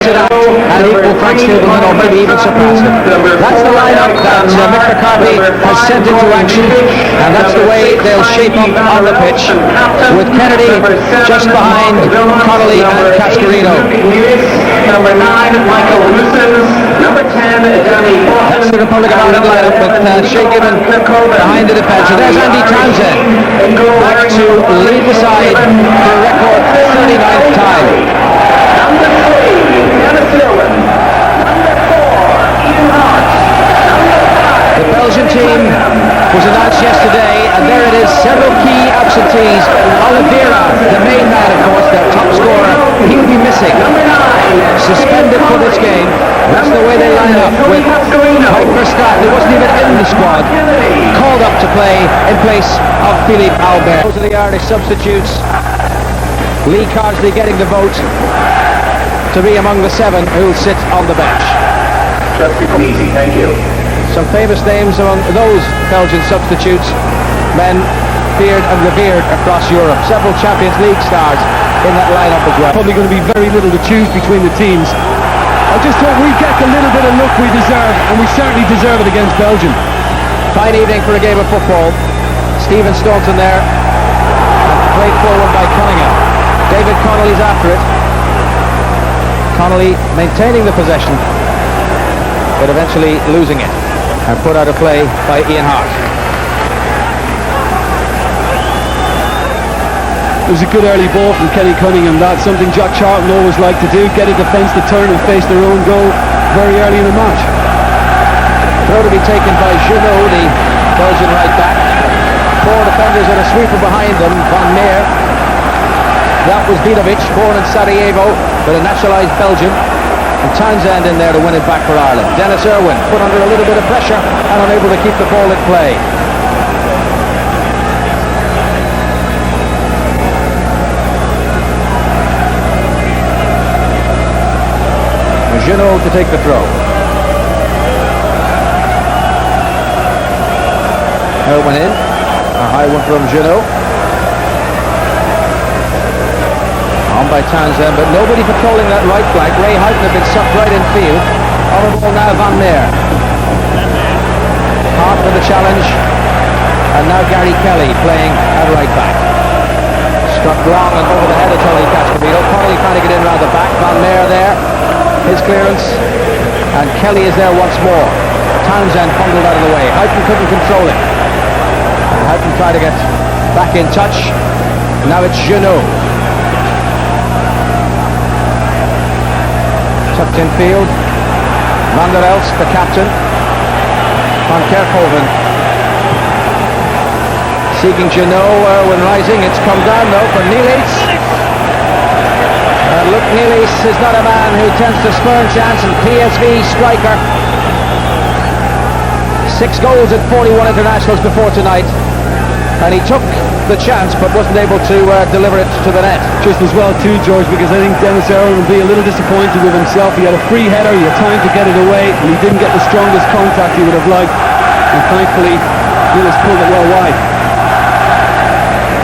to that and equal Frank Stapleton, or maybe even surpass him. That's the lineup that Mick McCarthy has sent into action, and that's the way they'll shape up on the pitch, with Kennedy just behind Connolly and Cascarino. Number 9, Michael Lucens. Number 10, Danny. That's the Republic of Ireland lineup with Shea Given behind the defence. And there's Andy Townsend back to lead the side for a record 39th time. Number 3, Dennis Irwin. Number 4, Ian Hart. Number 5. The Belgian team was announced yesterday, and there it is, several key absentees. Oliveira, the main man, of course, their top scorer, he will be missing. Number 9. Suspended for this game. That's the way they line up, with Piper Scott, who wasn't even in the squad, called up to play in place of Philippe Albert. Those are the Irish substitutes. Lee Carsley getting the vote to be among the 7 who'll sit on the bench. Just easy, thank you. Some famous names among those Belgian substitutes, men feared and revered across Europe. Several Champions League stars in that lineup as well. Probably going to be very little to choose between the teams. I just thought we'd get the little bit of luck we deserve, and we certainly deserve it against Belgium. Fine evening for a game of football. Stephen Staunton there, played forward by Cunningham. David Connolly's after it. Connolly maintaining the possession, but eventually losing it, and put out of play by Ian Hart. It was a good early ball from Kenny Cunningham. That's something Jock Charlton always liked to do, get a defence to turn and face their own goal very early in the match. Throw to be taken by Junot, the Belgian right back. 4 defenders and a sweeper behind them, Van Meer. That was Vidovic, born in Sarajevo, but a naturalised Belgian. And Townsend in there to win it back for Ireland. Dennis Irwin put under a little bit of pressure and unable to keep the ball in play. Junot to take the throw. Irwin in. A high one from Junot. On by Townsend, but nobody patrolling that right flank. Ray Houghton had been sucked right in field. On the ball now, Van Meer. Hart for the challenge. And now Gary Kelly playing at right back. Struck long and over the head of Tony Cascarino. Connolly trying to get in round the back. Van Meer there. His clearance, and Kelly is there once more. Townsend fumbled out of the way. Houghton couldn't control it. And Houghton tried to get back in touch. Now it's Junot. Tucked in field. Van der Elst, the captain. Van Kerkhoven seeking Junot. Irwin rising. It's come down though for Nielies. Look, Nielies is not a man who tends to spurn chance, and PSV striker. 6 goals at 41 internationals before tonight, and he took the chance but wasn't able to deliver it to the net. Just as well too, George, because I think Dennis Irwin will be a little disappointed with himself. He had a free header, he had time to get it away, and he didn't get the strongest contact he would have liked, and thankfully Nielies pulled it well wide.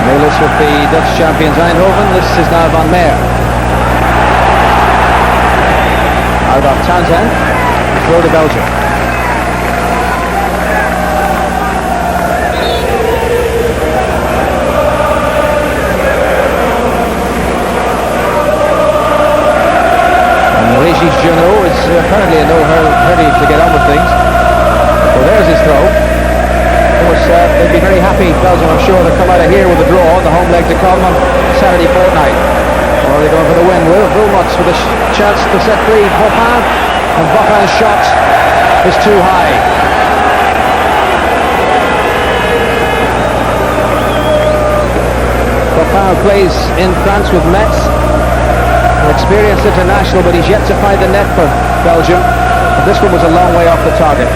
Nielies with the Dutch champions Eindhoven. This is now Van Meer. Out of Townsend, throw to Belgium. And Régis Junot is apparently in no hurry to get on with things. Well, there's his throw. Of course, they'd be very happy, Belgium, I'm sure, to come out of here with a draw, the home leg to come on Saturday fortnight. Or are they going for the win? Wilmots with a chance to set free Bopin, and Bopin's shot is too high. Bopin plays in France with Metz, an experienced international, but he's yet to find the net for Belgium. But this one was a long way off the target.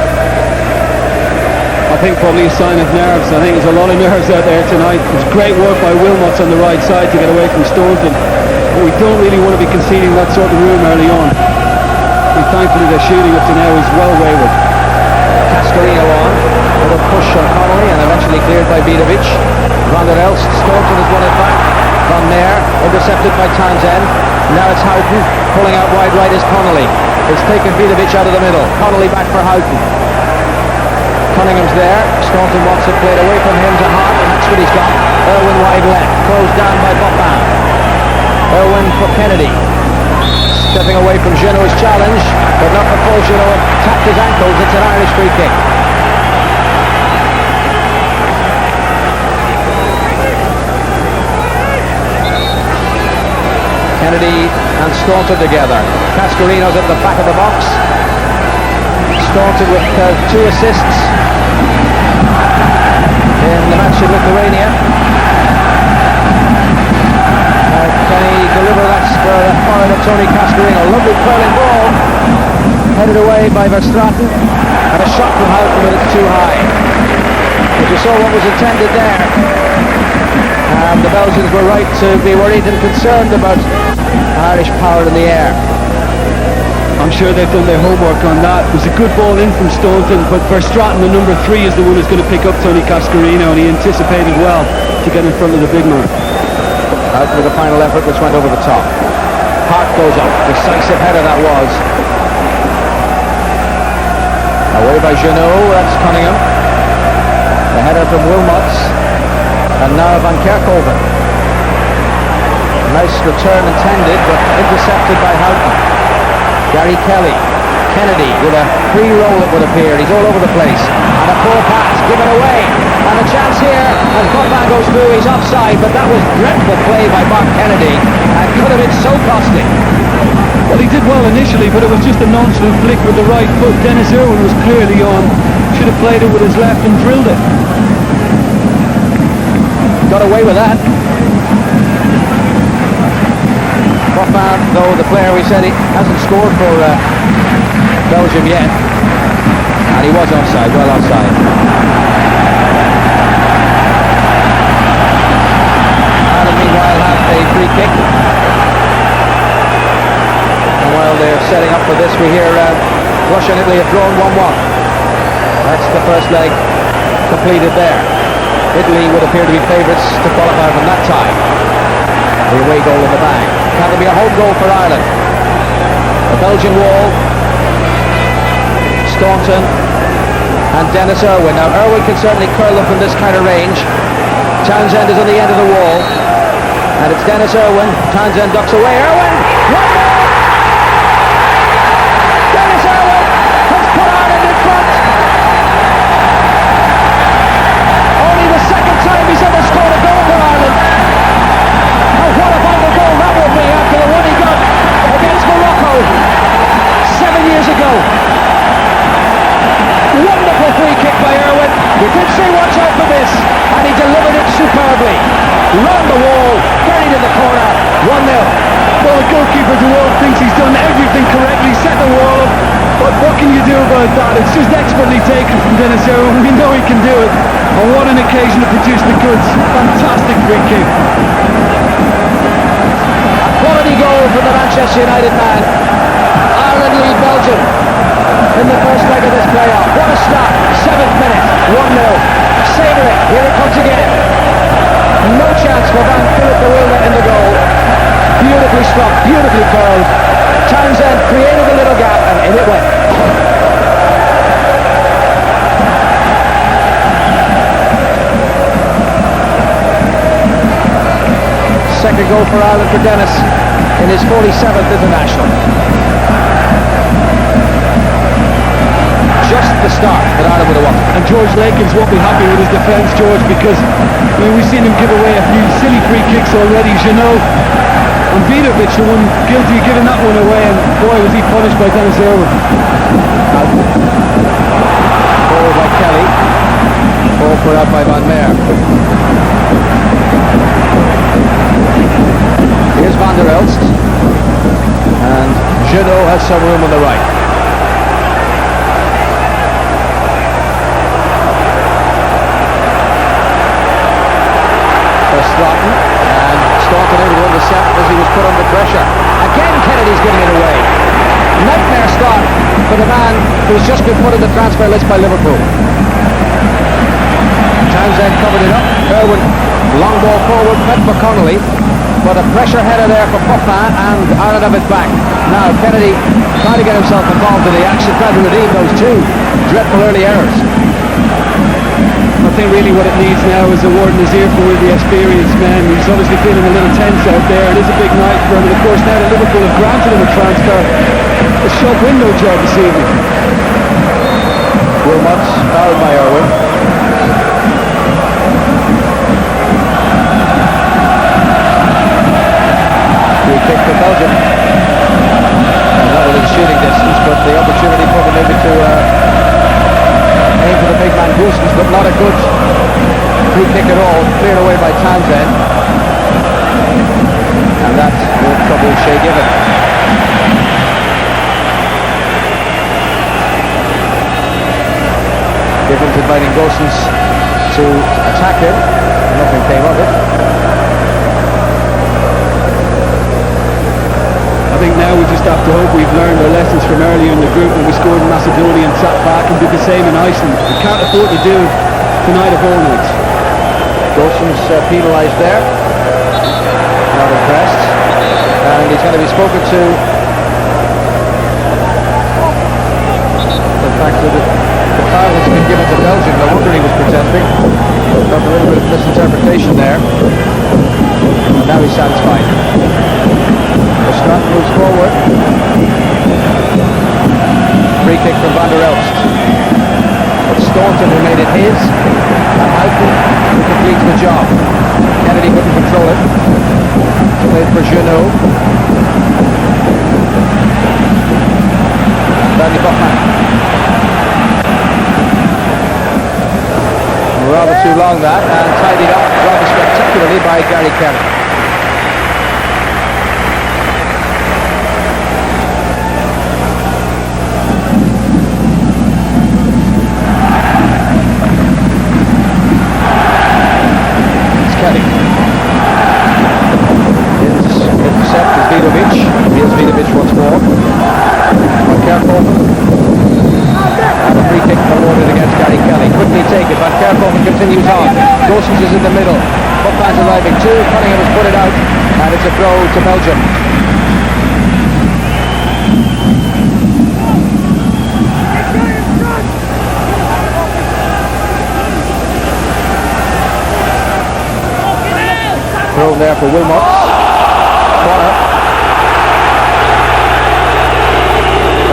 I think probably a sign of nerves. I think there's a lot of nerves out there tonight. It's great work by Wilmots on the right side to get away from Staunton. But we don't really want to be conceding that sort of room early on. And thankfully their shooting up to now is well wayward. Cascarino on, with a push on Connolly, and eventually cleared by Vidovic. Van der Elst, Staunton has won it back. Van Meer, intercepted by Townsend. Now it's Houghton, pulling out wide right is Connolly. It's taken Vidovic out of the middle. Connolly back for Houghton. Cunningham's there. Staunton wants it played away from him to Hart, and that's what he's got. Irwin wide left, closed down by Boffin. Irwin for Kennedy. Stepping away from Geno's challenge, but not before Geno tapped his ankles. It's an Irish free kick. Kennedy and Staunton together. Cascarino's at the back of the box. Staunton with 2 assists in the match in Lithuania. Can he deliver that forward of Tony Cascarino? Lovely curling ball, headed away by Verstraeten, and a shot from Houghton, but it's too high. But you saw what was intended there, and the Belgians were right to be worried and concerned about Irish power in the air. I'm sure they've done their homework on that. It was a good ball in from Staunton, but Verstraeten, the number 3, is the one who's going to pick up Tony Cascarino, and he anticipated well to get in front of the big man. Out with the final effort, which went over the top. Hart goes up. Decisive header that was. Away by Geno. That's Cunningham. The header from Wilmots. And now Van Kerkhoven. Nice return intended, but intercepted by Houghton. Gary Kelly. Kennedy with a free roll, it would appear. He's all over the place. And a poor pass given away. And a chance here as Boffin goes through. He's offside, but that was dreadful play by Mark Kennedy and could have been so costly. Well, he did well initially, but it was just a nonchalant flick with the right foot. Dennis Irwin was clearly on. Should have played it with his left and drilled it. Got away with that. Boffin, though, the player, we said he hasn't scored for Belgium yet. And he was offside, well offside. And meanwhile have a free kick. And while they're setting up for this, we hear Russia and Italy have drawn 1-1. That's the first leg completed there. Italy would appear to be favourites to qualify from that tie. The away goal in the bag. Can there be a home goal for Ireland? The Belgian wall. Staunton and Dennis Irwin. Now Irwin can certainly curl them from this kind of range. Townsend is on the end of the wall. And it's Dennis Irwin. Townsend ducks away. Irwin! Dennis Irwin has put Ireland in front. Only the second time he's ever scored a goal for Ireland. And what a final goal that will be after the one he got against Morocco 7 years ago. Wonderful free kick by Irwin. You did say watch out for this, and he delivered it superbly. Round the wall, buried in the corner, 1-0. Well, the goalkeeper of the world thinks he's done everything correctly, set the wall up, but what can you do about that? It's just expertly taken from Dennis Irwin. We know he can do it, and what an occasion to produce the goods. Fantastic free kick. A quality goal from the Manchester United man. Ireland lead Belgium in the first leg of this playoff. What a start. 7th minute, 1-0. Savour it. Here it comes again. No chance for Van Philip de Wilde in the goal. Beautifully struck, beautifully curled. Townsend created a little gap and in it went. Second goal for Ireland for Dennis in his 47th international. Just the start that Ireland would have wanted. And George Lakin's won't be happy with his defence, George, because we've seen him give away a few silly free kicks already. Geno and Vidovic, the one guilty of giving that one away, and boy was he punished by Dennis Irwin. Ball by Kelly. Ball put out by Van Meer. Here's Van der Elst. And Geno has some room on the right. Staunton, and Staunton able to intercept as he was put under pressure. Again Kennedy's giving it away. Nightmare start for the man who's just been put on the transfer list by Liverpool. Townsend covered it up. Irwin, long ball forward, met for Connolly. but a pressure header there for Poffin, and Ireland have it back. Now Kennedy trying to get himself involved in the action, trying to redeem those two dreadful early errors. I think really what it needs now is a word in his ear for the experienced man. He's obviously feeling a little tense out there. It is a big night for him, and of course now that Liverpool have granted him a transfer, a shop window job this evening. Wilmots fouled by Irwin. Free kick for Belgium. Not within shooting distance, but the opportunity for them maybe to aim for the big man Goosens, but not a good free kick at all. Cleared away by Townsend. And that will trouble Shea Given. Gibbons inviting Goosens to attack him. Nothing came of it. I think now we just have to hope we've learned our lessons from earlier in the group when we scored in Macedonia and sat back and did the same in Iceland. We can't afford to do it tonight of all nights. Goosens penalised there. Not impressed. And he's going to be spoken to. In fact, the foul has been given to Belgium. No wonder he was protesting. Got a little bit of misinterpretation there. And now he's satisfied. Stratton moves forward. Free kick from Van der Elst. It's Staunton who made it his, and Houghton who completes the job. Kennedy couldn't control it. Played for Jeannot. Danny Buckman. Rather too long that, and tidied up rather spectacularly by Gary Kelly. Here's Vidovic once more. Van Kerkhoven. And a free kick awarded against Gary Kelly. Quickly taken. Van Kerkhoven continues on. Goosens is in the middle. Putman's arriving too. Cunningham has put it out. And it's a throw to Belgium. Throw there for Wilmots. Corner.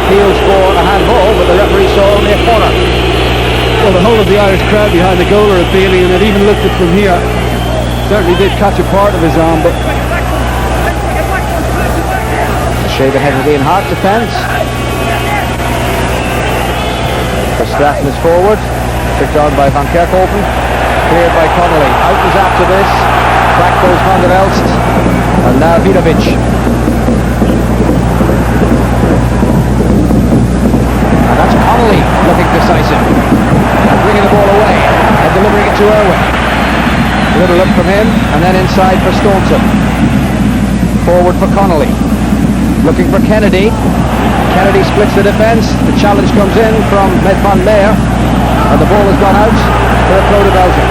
Appeals for a handball, but the referee saw only a corner. Well, the whole of the Irish crowd behind the goal are appealing, and it even looked at from here. Certainly did catch a part of his arm, but Shaven Hegarty in hard defence. Stratton is forward, picked on by Van Kerkhoven, cleared by Connolly. Houghton's after this, back goes Van der Elst, and now Vidovic. And that's Connolly looking decisive and bringing the ball away and delivering it to Irwin. A little look from him, and then inside for Staunton. Forward for Connolly. Looking for Kennedy. Kennedy splits the defence. The challenge comes in from Met van Meer, and the ball has gone out for a throw to Belgium.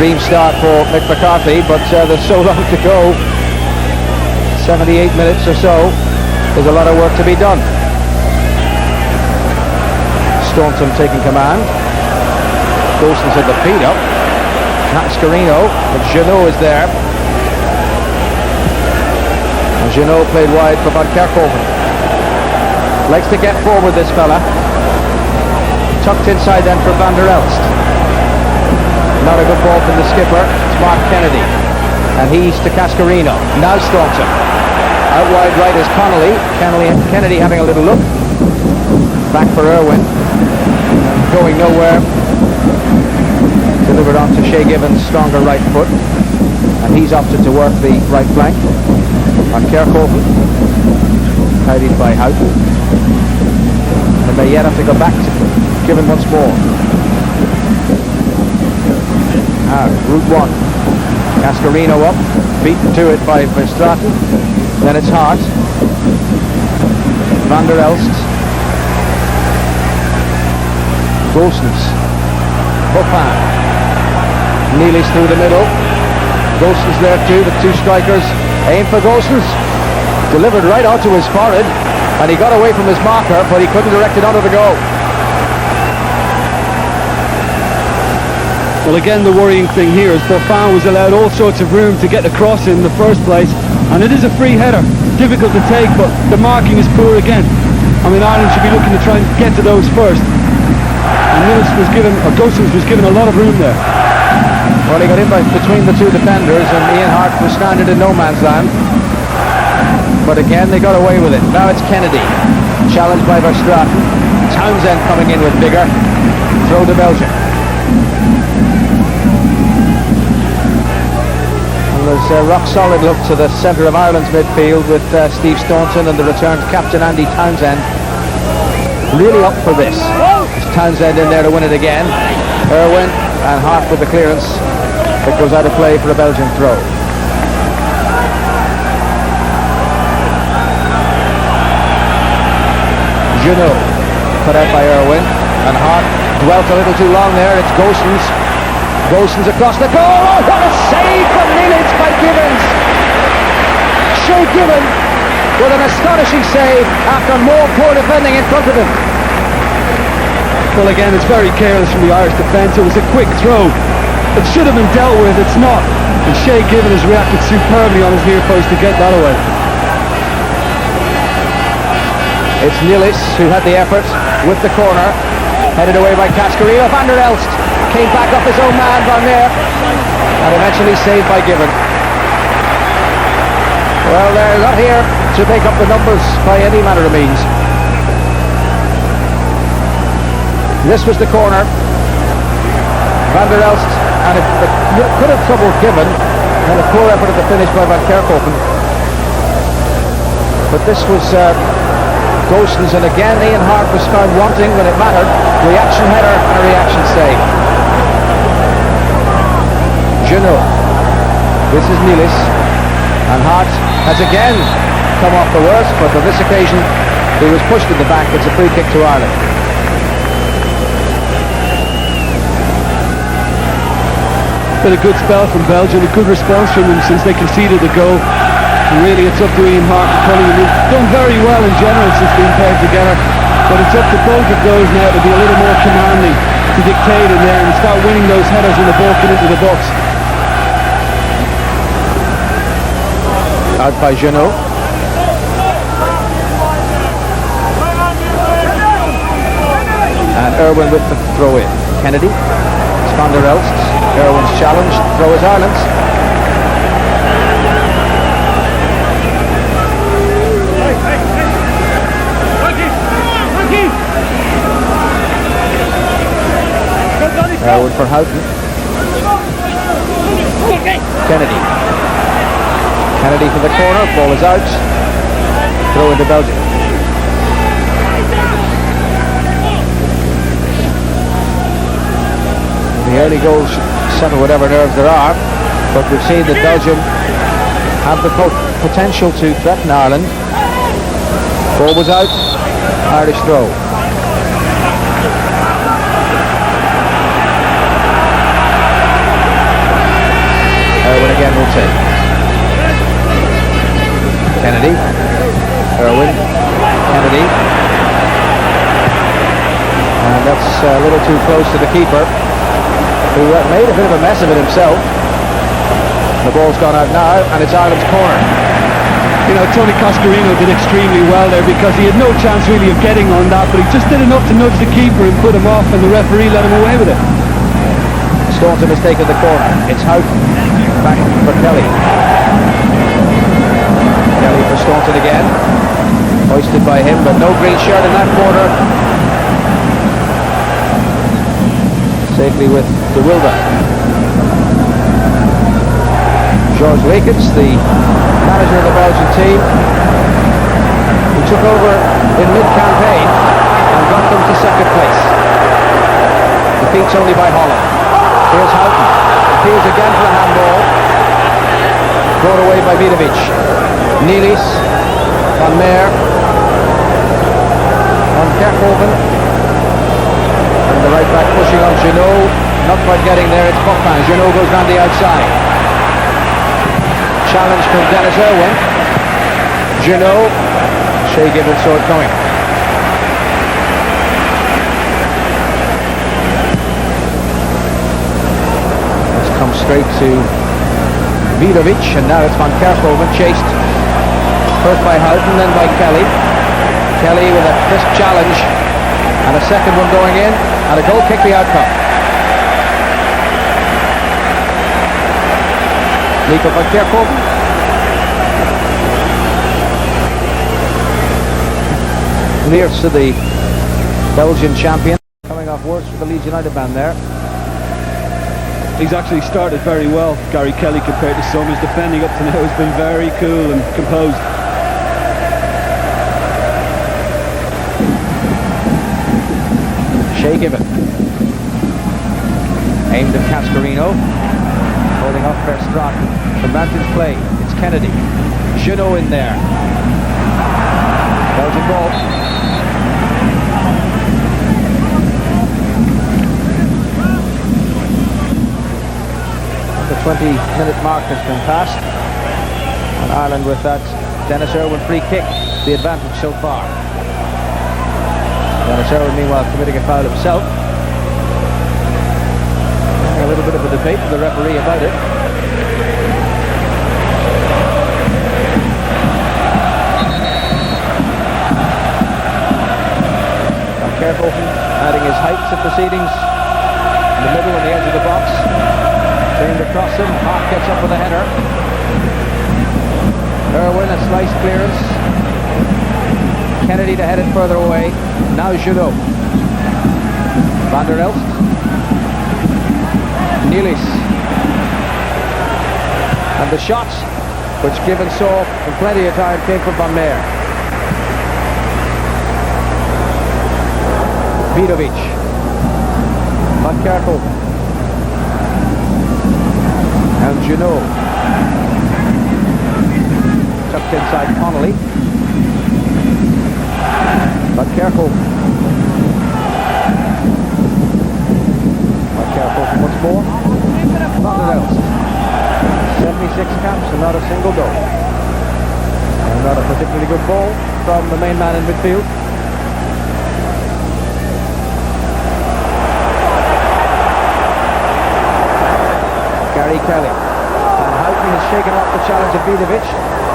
Dream start for Mick McCarthy, but there's so long to go. 78 minutes or so. There's a lot of work to be done. Staunton taking command. Goosens at the feet up. Cascarino, but Jeannot is there. And Jeannot played wide for Van Kerkhoven. Likes to get forward, this fella. Tucked inside then for Van der Elst. Not a good ball from the skipper. It's Mark Kennedy. And he's to Cascarino. Now Staunton. Out wide right is Connolly. Kennedy having a little look. Back for Irwin. Going nowhere. Delivered on to Shea Given's stronger right foot. And he's opted to work the right flank. On Kerkhoven. Tidied by Houghton. And they yet have to go back to Given once more. Route 1. Cascarino up. beaten to it by Verstraeten. Then it's Hart. Van der Elst. Goossens. Buffon. Neely's through the middle. Goossens there too, the two strikers. Aim for Goossens. Delivered right onto his forehead, and he got away from his marker, but he couldn't direct it onto the goal. Well, again, the worrying thing here is Buffon was allowed all sorts of room to get across in the first place, and it is a free header. Difficult to take, but the marking is poor again. I mean, Ireland should be looking to try and get to those first. And Goossens was given a lot of room there. Well, he got in between the two defenders, and Ian Hart was stranded in no man's land. But again, they got away with it. Now it's Kennedy, challenged by Verstraeten. Townsend coming in with vigour. Throw to Belgium. And there's a rock-solid look to the centre of Ireland's midfield with Steve Staunton and the returned captain Andy Townsend. Really up for this. There's Townsend in there to win it again. Irwin and Hart with the clearance. It goes out of play for a Belgian throw. Junot, cut out by Irwin, and Hart dwelt a little too long there. It's Goossens. Goossens across the goal. Oh, what a save from Niels by Gibbons. Shay Gibbon with an astonishing save after more poor defending in front of him. Well, again, it's very careless from the Irish defence. It was a quick throw. It should have been dealt with. It's not. And Shay Gibbon has reacted superbly on his near post to get that away. It's Niels who had the effort with the corner, headed away by Cascarino. Van der Elst came back off his own man, Van Meer, and eventually saved by Gibbon. Well, they're not here to make up the numbers by any manner of means. This was the corner. Van der Elst, and it could have troubled Gibbon, and a poor effort at the finish by Van Kerkhoven. But this was Goossens, and again Ian Hart was found wanting when it mattered. Reaction header and a reaction save. Junot. This is Niels, and Hart has again come off the worst, but on this occasion he was pushed in the back. It's a free kick to Ireland. Been a good spell from Belgium, a good response from them since they conceded the goal. And really it's up to Ian Hart and Cully. They've done very well in general since being paired together, but it's up to both of those now to be a little more commanding, to dictate in there and start winning those headers when the ball get into the box. Out by Junot. And Irwin with the throw in. Kennedy. It's Van der Elst. Irwin's challenge. Throw is Ireland's. Irwin for Houghton. Kennedy for the corner. Ball is out. Throw into Belgium. The early goals should settle whatever nerves there are, but we've seen that Belgium have the potential to threaten Ireland. Ball was out. Irish throw. Irwin again will take. Kennedy. Irwin. Kennedy. And that's a little too close to the keeper, who made a bit of a mess of it himself. The ball's gone out now, and it's Ireland's corner. You know, Tony Cascarino did extremely well there because he had no chance really of getting on that, but he just did enough to nudge the keeper and put him off, and the referee let him away with it. Staunton has taken the corner. It's Houghton. Back for Kelly. Kelly for Staunton again. Hoisted by him, but no green shirt in that corner. Safely with De Wilde. George Lakens, the manager of the Belgian team, who took over in mid-campaign and got them to second place. Defeats only by Holland. Here's Houghton. Appeals again for a handball. Brought away by Vidovic. Nilis. Van Meer. On Kerkhoven. And the right back pushing on Jeannot. Not quite getting there. It's Potvin. Jeannot goes round the outside. Challenge from Dennis Irwin. Jeannot. Shea Gibbons saw it coming. It's come straight to Vidovic, and now it's Van Kerkhoven chased first by Houghton, then by Kelly. Kelly with a crisp challenge, and a second one going in, and a goal kick the outcome. Nico Van Kerkhoven. Clears to the Belgian champion. Coming off worse for the Leeds United band there. He's actually started very well, Gary Kelly, compared to some. His defending up to now has been very cool and composed. Shea Gibbon. Aimed at Cascarino. Holding up Verstraeten. Advantage play. It's Kennedy. Jeannot in there. Belgian ball. The 20-minute mark has been passed, and Ireland with that Dennis Irwin free kick, the advantage so far. Dennis Irwin meanwhile committing a foul himself. A little bit of a debate with the referee about it. Van Kerkhoven adding his height to proceedings in the middle on the edge of the box. Aimed across him, Hart gets up with a header. Irwin, a slice clearance. Kennedy to head it further away. Now Jeannot. Van der Elst. Nilis. And the shot, which Gibbons saw in plenty of time, came from Van Meer. Vidovic. Van Kerkhoven. And Jeannot. Tucked inside Connolly. Van Kerkhoven. Van Kerkhoven once more. Nothing else. 76 caps and not a single goal. And not a particularly good ball from the main man in midfield. Gary Kelly. And Houghton has shaken off the challenge of Vidovic.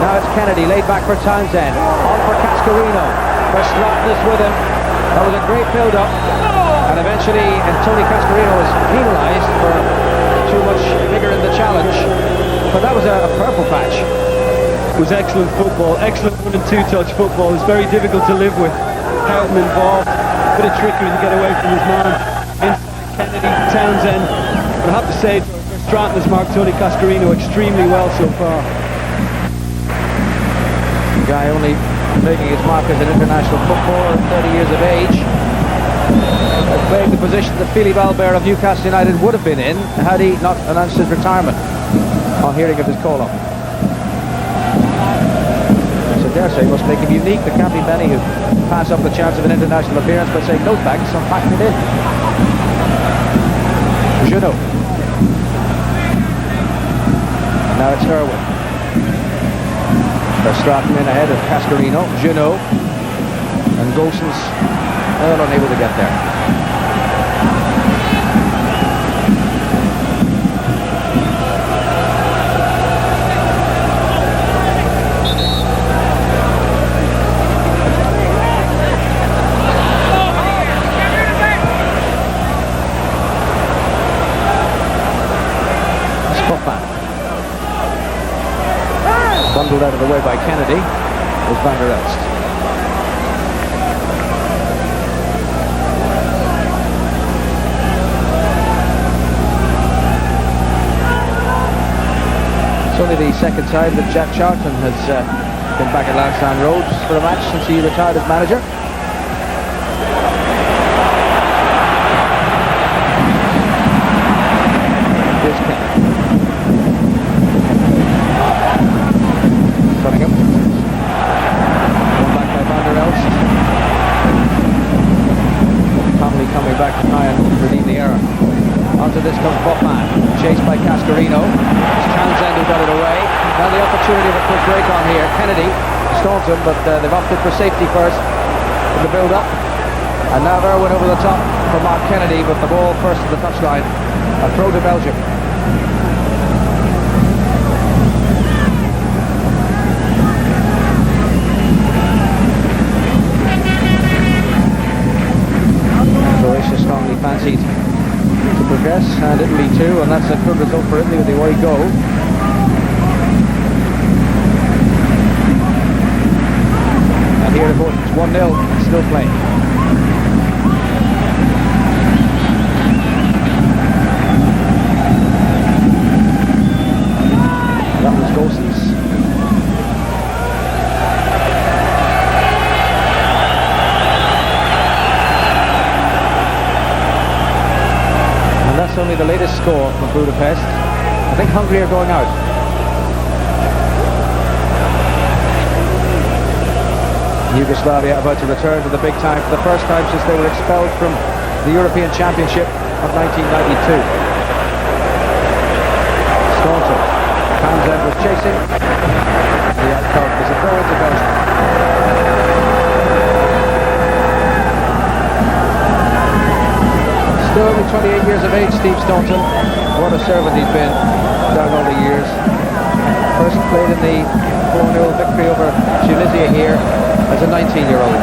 Now it's Kennedy, laid back for Townsend. On for Cascarino. Verstraeten is with him. That was a great build-up. And eventually, Tony Cascarino was penalised for too much vigour in the challenge. But that was a purple patch. It was excellent football, excellent 1 and 2 touch football. It's very difficult to live with. Houghton involved. A bit of trickery to get away from his man. Kennedy, Townsend. But I have to say, Verstraeten has marked Tony Cascarino extremely well so far. The guy only making his mark as an international footballer at 30 years of age. Playing the position that Philippe Albert of Newcastle United would have been in had he not announced his retirement on hearing of his call-up. So dare say must make him unique. There can't be many who pass up the chance of an international appearance by saying no thanks, I'm packing it in. Jeannot. Now it's Irwin. Verstraeten in ahead of Cascarino. Jeannot. And Golson's unable to get there. Bundled out of the way by Kennedy was Van der Elst. It's only the second time that Jack Charlton has been back at Lansdowne Road for a match since he retired as manager. Here's Kennedy. this comes Buffman, chased by Cascarino. It's Townsend who got it away. Now the opportunity of a quick break on here. Kennedy, Staunton, but they've opted for safety first in the build-up. And now Irwin over the top for Mark Kennedy, but the ball first to the touchline. A throw to Belgium. Croatia strongly fancied to progress, and Italy too, and that's a good result for Italy with the away goal. And here of course it's 1-0, still playing. That was Golson's. And that's only the latest score from Budapest. I think Hungary are going out. Yugoslavia about to return to the big time for the first time since they were expelled from the European Championship of 1992. Staunton. Townsend was chasing. The outcome is a throw into Belgium. Still only 28 years of age, Steve Staunton. What a servant he's been down all the years. First played in the 4-0 victory over Tunisia here as a 19-year-old.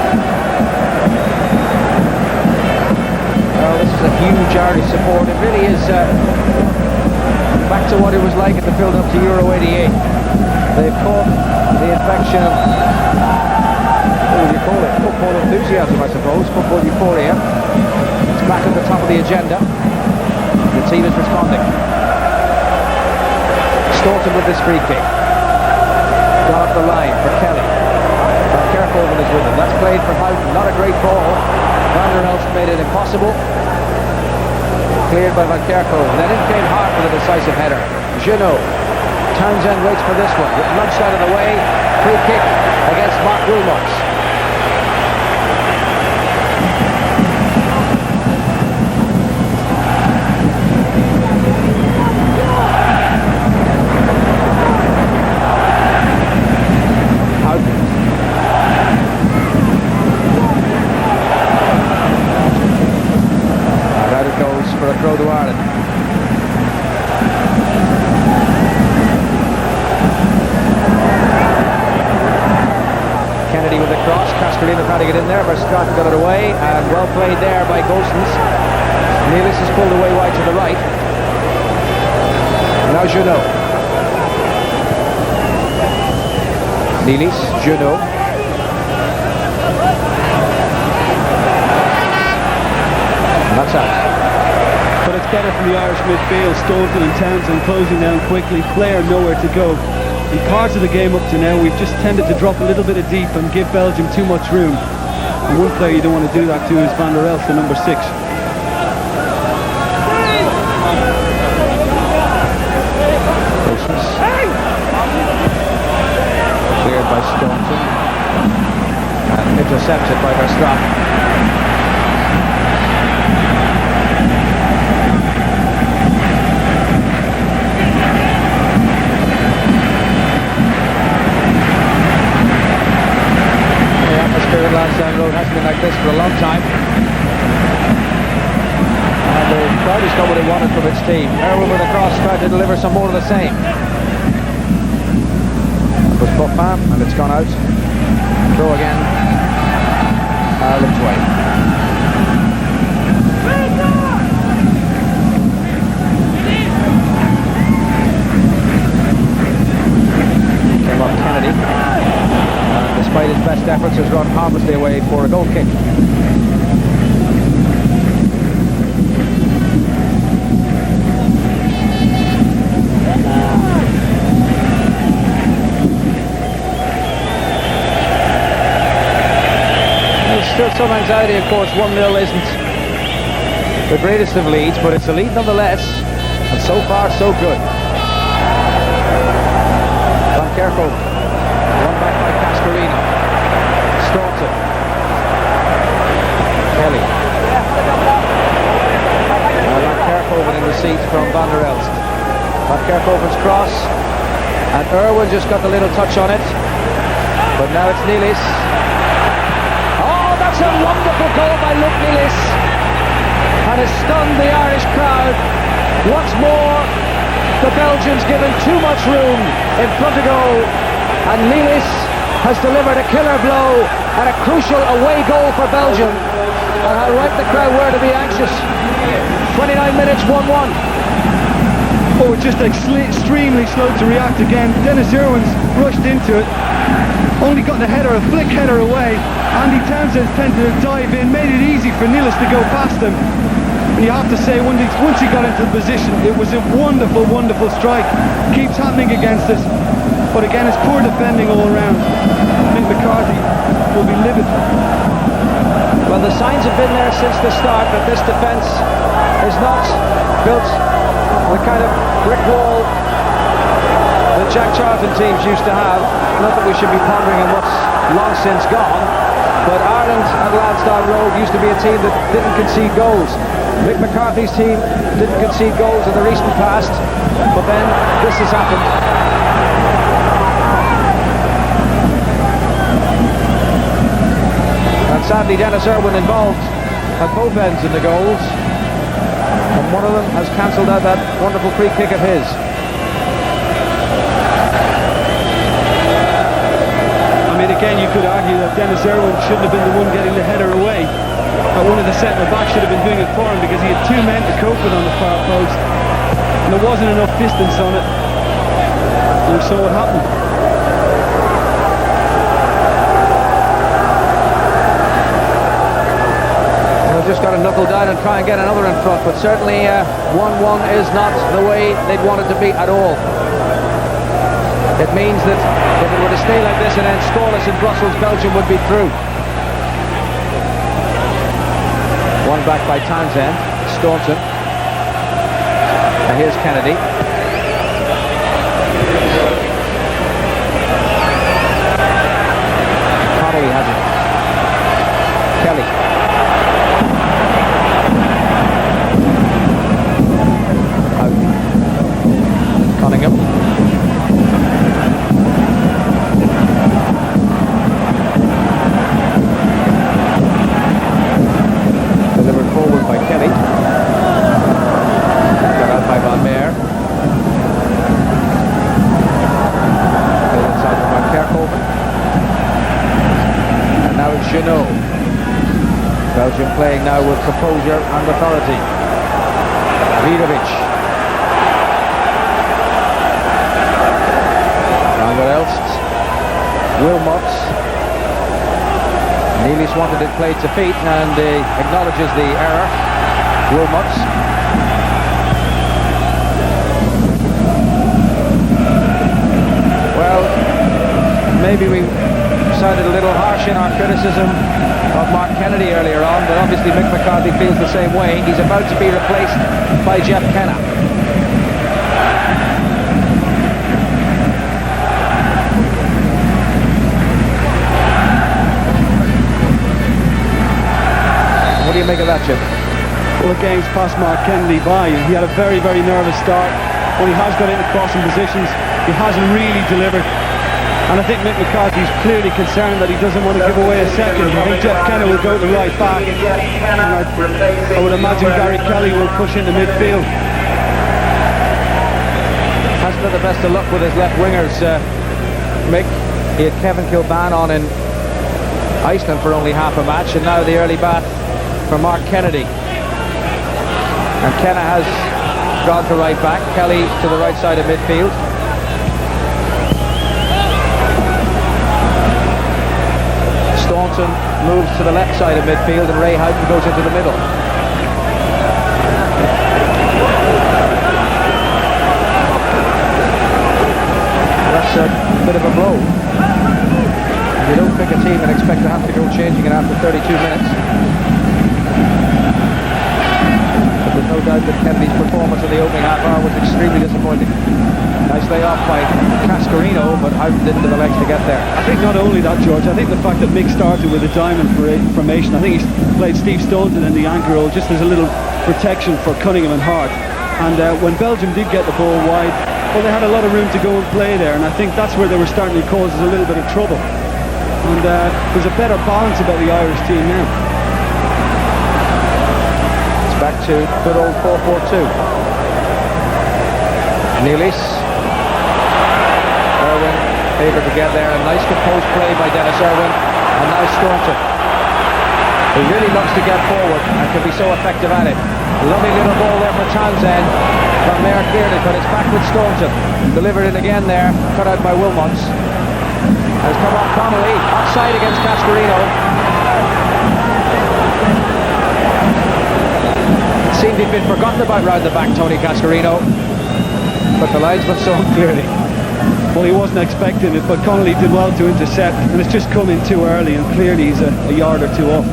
Well, this is a huge Irish support. It really is back to what it was like at the build-up to Euro 88. They've caught the infection of, what would you call it? Football enthusiasm, I suppose. Football euphoria. It's back at the top of the agenda. The team is responding. Staunton with this free kick. Gone up the line for Kelly. Van Kerkhoven is with him. That's played for Houghton. Not a great ball. Van der Elst made it impossible. Cleared by Van Kerkhoven. Then in came Hart with a decisive header. Junot. Townsend waits for this one. Nudged out of the way. Free kick against Mark Wilmots. For a throw to Ireland. Kennedy with the cross. Cascarino trying to get in there. Verstraeten got it away, and well played there by Golsons. Nealis is pulled away wide to the right. Now Junot. Nealis, Junot. And that's out. But it's better from the Irish midfield. Staunton and Townsend closing down quickly. Flair nowhere to go. In parts of the game up to now, we've just tended to drop a little bit of deep and give Belgium too much room. And one player you don't want to do that to is Van der Elst, the number 6. Cleared by Staunton and intercepted by Verstraeten. Lansdowne Road hasn't been like this for a long time, and the crowd has got what it wanted from its team. Irwin with a cross tried to deliver some more of the same. It was Buffman and it's gone out. Throw again. Ireland's way. Came up Kennedy. Despite his best efforts, has run harmlessly away for a goal kick. There's still some anxiety, of course. 1-0 isn't the greatest of leads, but it's a lead nonetheless, and so far so good. Van Kerkhoven. Run back by Cascarino. Staunton. Kelly. Van Kerkhoven in the seat. Irwin just got the little touch on it. But now it's Nealis. Oh, that's a wonderful goal by Luke Nealis. And has stunned the Irish crowd. Once more, the Belgians given too much room in front of goal. And Nealis has delivered a killer blow and a crucial away goal for Belgium. And how right the crowd were to be anxious. 29 minutes, 1-1. Oh, just extremely slow to react again. Dennis Irwin's rushed into it. Only got the header, a flick header away. Andy Townsend tended to dive in, made it easy for Nealis to go past him. And you have to say, once he got into the position, it was a wonderful, wonderful strike. Keeps happening against us. But again, it's poor defending all around. I think McCarthy will be livid. Well, the signs have been there since the start that this defence is not built the kind of brick wall that Jack Charlton teams used to have. Not that we should be pondering on what's long since gone, but Ireland at Lansdowne Road used to be a team that didn't concede goals. Mick McCarthy's team didn't concede goals in the recent past, but then this has happened. And sadly Dennis Irwin involved at both ends in the goals, and one of them has cancelled out that wonderful free kick of his. I mean, again, you could argue that Dennis Irwin shouldn't have been the one getting the header away. But one of the centre-backs should have been doing it for him, because he had two men to cope with on the far post. And there wasn't enough distance on it. And we saw what happened. They've just got to knuckle down and try and get another in front, but certainly 1-1 is not the way they'd want it to be at all. It means that if it were to stay like this and end scoreless in Brussels, Belgium would be through. One back by Townsend, Staunton. And here's Kennedy. Connolly has it. Kelly. Out. Cunningham. Belgium playing now with composure and authority. Vidovic. Albert Elst. Wilmots. Nealis wanted it played to feet and acknowledges the error. Wilmots. Well, maybe we sounded a little harsh in our criticism of Mark Kennedy earlier on, but obviously Mick McCarthy feels the same way. He's about to be replaced by Jeff Kenna. What do you make of that, Jim? Well, the game's passed Mark Kennedy by. He had a very, very nervous start. When he has got into crossing positions, he hasn't really delivered. And I think Mick McCarthy's clearly concerned that he doesn't want to give away a second. I think Jeff Kenna will go to right back. And I would imagine Gary Kelly will push into midfield. Hasn't had the best of luck with his left wingers, Mick. He had Kevin Kilban on in Iceland for only half a match, and now the early bat for Mark Kennedy. And Kenna has gone to right back, Kelly to the right side of midfield. Staunton moves to the left side of midfield and Ray Houghton goes into the middle. That's a bit of a blow. You don't pick a team and expect to have to go changing it after 32 minutes. But there's no doubt that Kennedy's performance in the opening half hour was extremely disappointing. Nice layoff by Cascarino, but Houghton didn't have the legs to get there. I think not only that, George, I think the fact that Mick started with a diamond formation, I think he's played Steve Staunton in the anchor role just as a little protection for Cunningham and Hart. And when Belgium did get the ball wide, Well, they had a lot of room to go and play there, and I think that's where they were starting to cause us a little bit of trouble. And there's a better balance about the Irish team now. It's back to good old 4-4-2. Nealis. Irwin favoured to get there. A nice composed play by Dennis Irwin. And now Staunton. He really loves to get forward and can be so effective at it. Lovely little ball there for Townsend. From there cleared it, but it's back with Staunton. Delivered it again there. Cut out by Wilmots. Has come off Connolly. Offside against Cascarino. It seemed he'd been forgotten about round the back, Tony Cascarino. But the linesman saw him clearly. Well, he wasn't expecting it, but Connolly did well to intercept, and it's just come in too early, and clearly he's a yard or two off.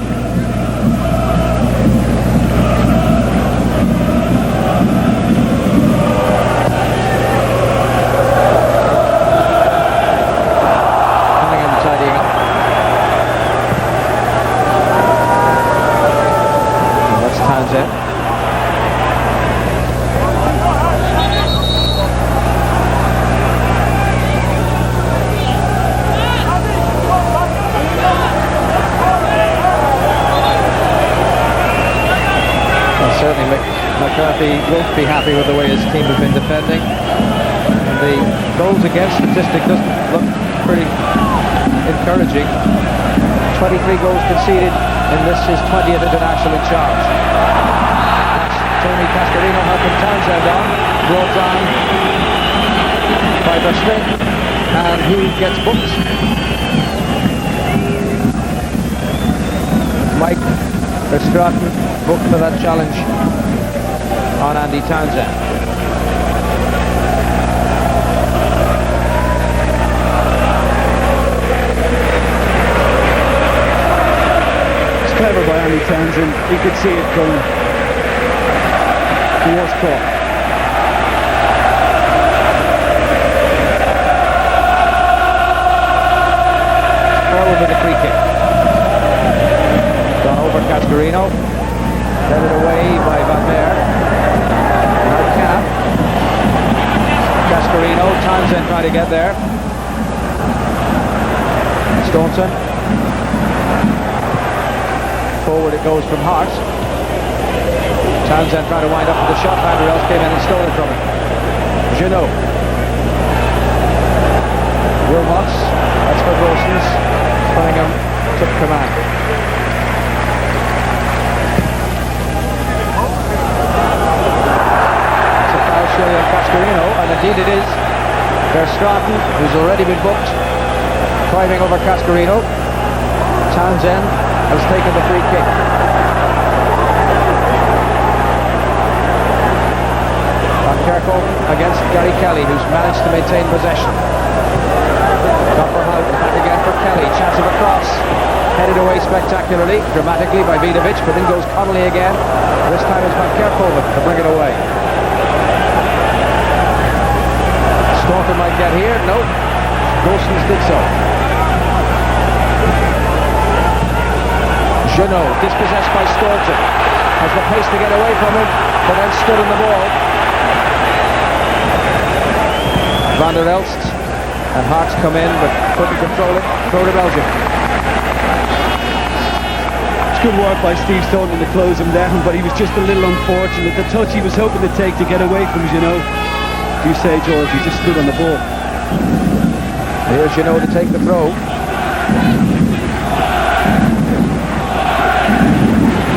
Cunningham tidying up. And that's Townsend. Certainly McCarthy won't be happy with the way his team have been defending. And the goals against statistic doesn't look pretty encouraging. 23 goals conceded in this his 20th international in charge. That's Tony Cascarino helping Townsend on. Brought on by Verstring, and he gets booked. Mike Verstraeten booked for that challenge on Andy Townsend. It's clever by Andy Townsend. He could see it coming. He was caught. Forward with a free kick. Gone over Cascarino. Headed away by Van Meer. Now Kenna. Cascarino. Townsend trying to get there. Staunton. Forward it goes from Hart. Townsend trying to wind up with the shot. Vanderelst came in and stole it from him. Junot. Wilmots. That's for Wilson's. Cunningham took command. On Cascarino, and indeed it is. Verstraeten, who's already been booked, climbing over Cascarino. Townsend has taken the free kick. Van Kerkhoven against Gary Kelly, who's managed to maintain possession. Copperhout back again for Kelly. Chance of a cross. Headed away spectacularly, dramatically by Vidovic, but in goes Connolly again. This time it's Van Kerkhoven to bring it away. Staunton might get here. No. Golsons did so. Junot dispossessed by Staunton. Has the pace to get away from him, but then stood in the ball. Van der Elst and Hart's come in, but couldn't control it. Throw to Belgium. It's good work by Steve Staunton to close him down, but he was just a little unfortunate. The touch he was hoping to take to get away from Junot. You say, George, he just stood on the ball. Here's Junot to take the throw.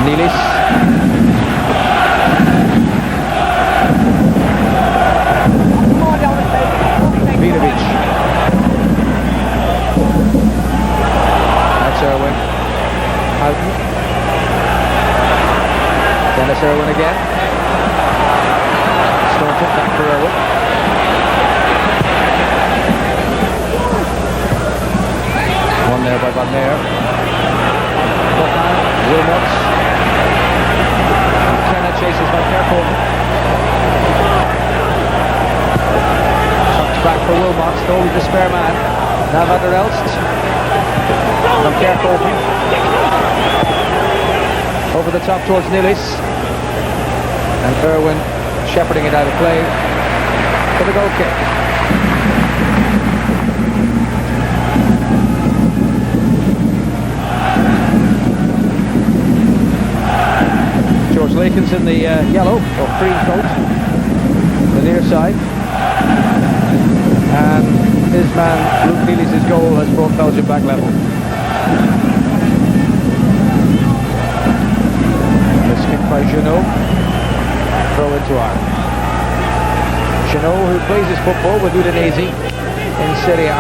Nealis. Vidovic. That's Irwin. Houghton. Dennis Irwin again. Staunton back for Irwin. One there by Van Meer. Buckheim, Wilmots. Kenna chases Van Kerkhoven. Tucked back for Wilmots, though with the spare man. Now Van der Elst. Van Kerkhoven. Over the top towards Nealis. And Irwin shepherding it out of play. for the goal kick. George Lakin's in the yellow or cream coat, the near side, and his man Luke Neely's goal has brought Belgium back level. This kick by Junot, throw into Ireland. Junot, who plays his football with Udinese in Serie A.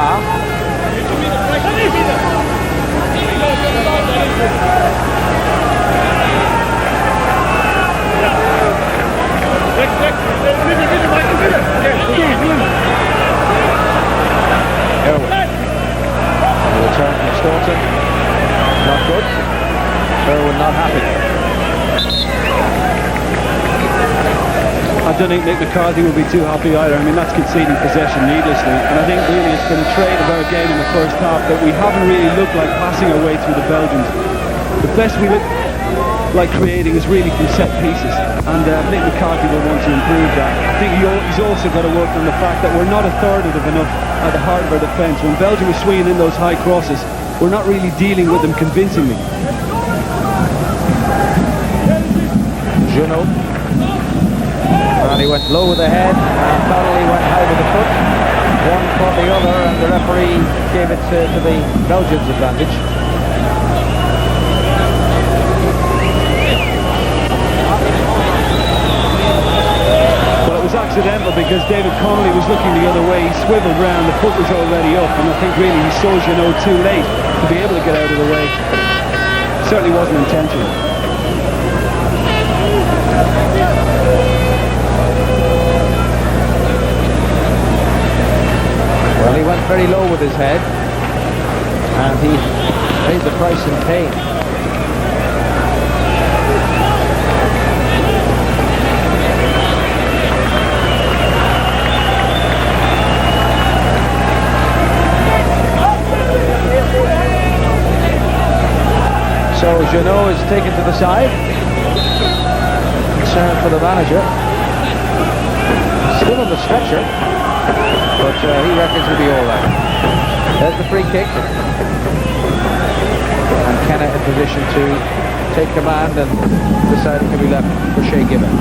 Irwin. The return from Staunton. Not good. Irwin not happy. I don't think Mick McCarthy will be too happy either. I mean, that's conceding possession needlessly. And I think really it's been a trait of our game in the first half that we haven't really looked like passing our way through the Belgians. The best we look like creating is really from set pieces. And Mick McCarthy will want to improve that. I think he's also got to work on the fact that we're not authoritative enough at the heart of our defence. When Belgium is swinging in those high crosses, we're not really dealing with them convincingly. Junot. And he went low with the head, and Connolly went high with the foot. One caught the other, and the referee gave it to the Belgians' advantage. Well, it was accidental because David Connolly was looking the other way. He swiveled round, the foot was already up, and I think really he saw Junot too late to be able to get out of the way. Certainly wasn't intentional. Well, he went very low with his head, and he paid the price in pain. So Junot is taken to the side. Concern for the manager. Still on the stretcher, but he reckons he'll be all right. There's the free kick. And Kenna in position to take command and decide it can be left for Shay Gibbon.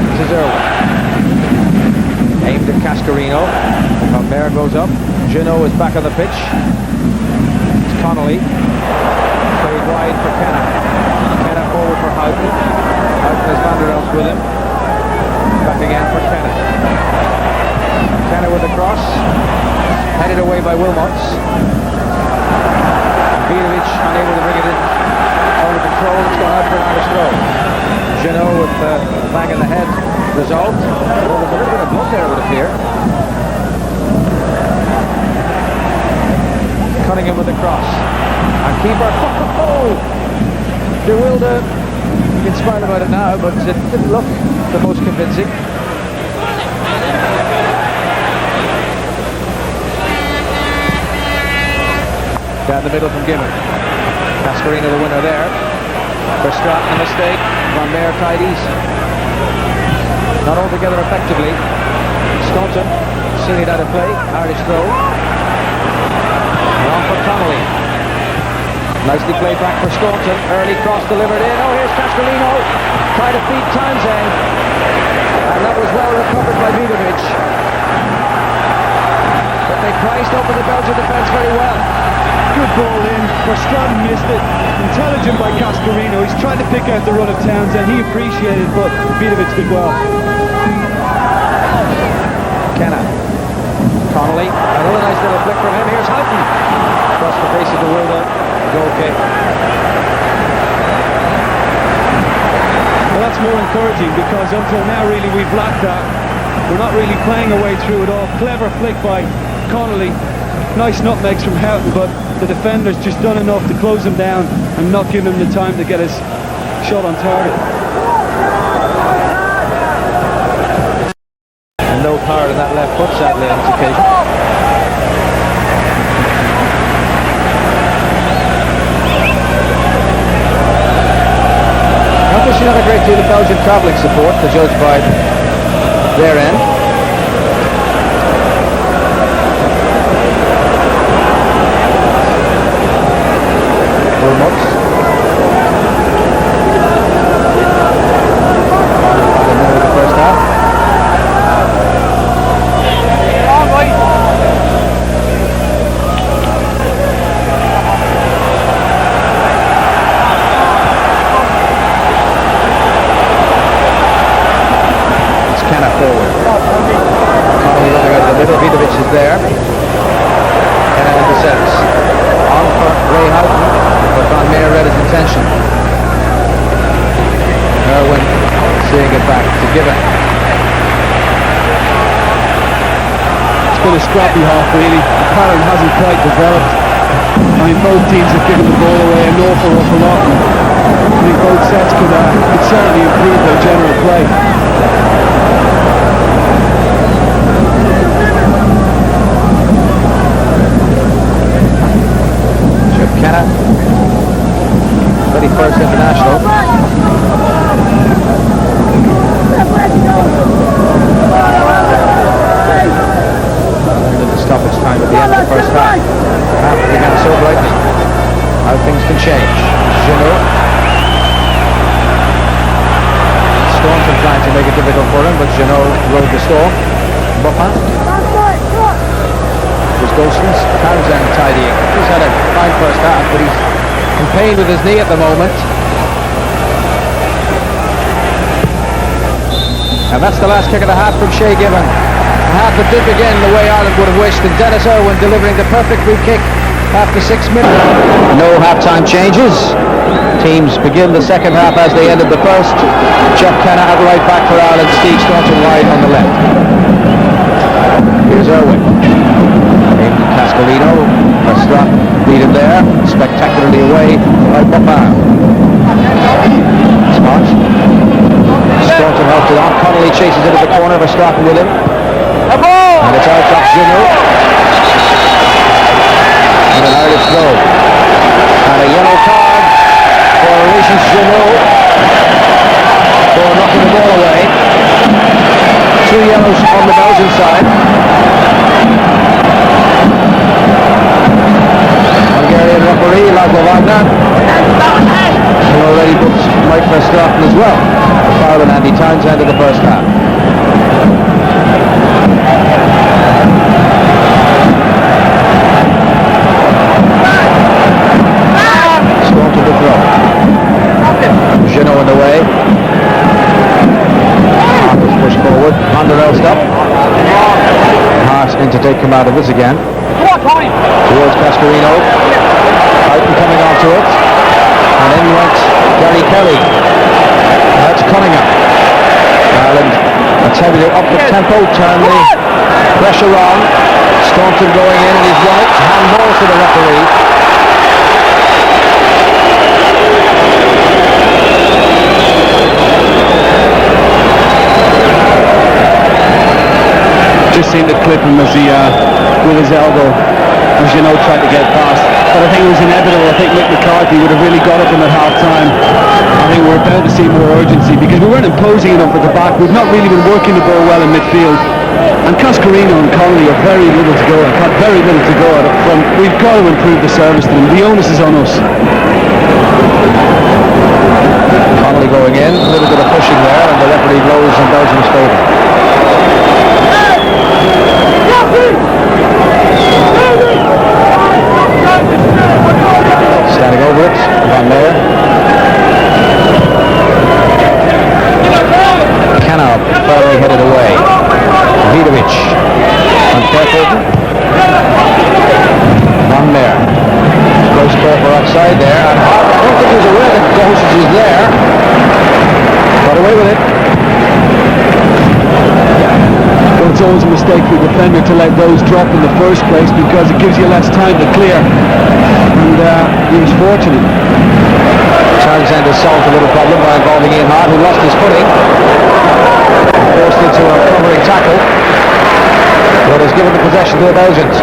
This is Irwin. Aimed at Cascarino. Van Meer goes up. Junot is back on the pitch. It's Connolly. Played wide for Kenna. Kenna forward for Houghton. Houghton has Van der Elst with him. Back again for Kenna. Kenna with the cross. Headed away by Wilmots. Vidovic unable to bring it in under control. It's gone out for an Irish throw. Junot with the bang in the head. Result. Well, there's a little bit of blood there, it would appear. Cunningham with the cross. And keeper. Oh! De Wilde. You can smile about it now, but it didn't look the most convincing. Down the middle from Gibbon. Cascarino the winner there. Verstraeten a mistake. Van Meer tidies. Not altogether effectively. Staunton seen it out of play. Irish throw. And on for Connolly. Nicely played back for Staunton. Early cross delivered in. Oh, here's Cascarino. Tried to feed Townsend. And that was well recovered by Vidovic. But they priced open the Belgian defence very well. Good ball in. Verstraeten missed it. Intelligent by Cascarino. He's trying to pick out the run of Townsend. He appreciated it, but Vidovic did well. Kenna. Connolly. Another nice little flick from him. Here's Houghton. Across the face of the Wilde. Goal kick. Well, that's more encouraging because until now really we've lacked that. We're not really playing our way through it all. Clever flick by Connolly. Nice nutmegs from Houghton, but the defender's just done enough to close him down and not give him the time to get his shot on target. And no power in that left foot, sadly, on this occasion. travelling support to judge by their end. Wilmots. The middle of the first half. Forward. Connolly running out of the middle. Vidovic is there. Kennan in the centre. On for Ray Houghton, but Van Meer read his intention. Irwin seeing it back to Gibbon. It's been a scrappy half really. The pattern hasn't quite developed. I mean, both teams have given the ball away an awful lot. I think both sets could certainly improve their general play. Kenna, 31st International. Little stoppage time at the end of the first half. Half began so brightly. How things can change. Genot. Staunton trying to make it difficult for him, but Genot rode the storm. Bopin. Gosens, Townsend tidying. He's had a fine first half, but he's in pain with his knee at the moment. And that's the last kick of the half from Shea Gibbon. A half that did begin the way Ireland would have wished, and Dennis Irwin delivering the perfect free kick after 6 minutes. No half-time changes. Teams begin the second half as they ended the first. Jeff Kenna at right back for Ireland, Steve Staunton wide on the left. Here's Irwin. Cascarino, a strap beat him there, spectacularly away by Bopin. Smart. Staunton helped it on. Connolly chases into the corner, Verstappen with him. And it's out of Genot. And an Irish throw. And a yellow card for Régis Genot for knocking the ball away. 2 yellows on the Belgian side. Hungarian referee Laszlo Wagner, who already booked Mike Verstappen as well. A foul on Andy Townsend in the first half. Staunton to throw. Genot in the way. Hart was pushed forward. Vanderel stop. Hart in to take command of this again. Towards Cascarino. Houghton coming onto it. And in went Gary Kelly. That's Cunningham. Ireland attempting to up the tempo, turn the pressure on. Staunton going in and he's won it. Handball to the referee. Just seen the clip him as he with his elbow, as you know, tried to get past. But I think it was inevitable. I think Mick McCarthy would have really got at them at half time. I think we're bound to see more urgency because we weren't imposing enough at the back. We've not really been working the ball well in midfield. And Cascarino and Connolly have very little to go at. Got very little to go at up front. We've got to improve the service to them. The onus is on us. Connolly going in, a little bit of pushing there, and the referee blows in Belgium's favour. Standing over it, Van Meer. Canal firmly headed away. Vidovic. And careful. Van Meer. Close call for outside there. And I don't think he was aware that Gosens was there. Got away with it. Well, it's always a mistake for the defender to let those drop in the first place because it gives you less time to clear. And he was fortunate. Townsend has solved a little problem by involving Ian Hart, who lost his footing. Forced into a covering tackle. But has given the possession to the Belgians.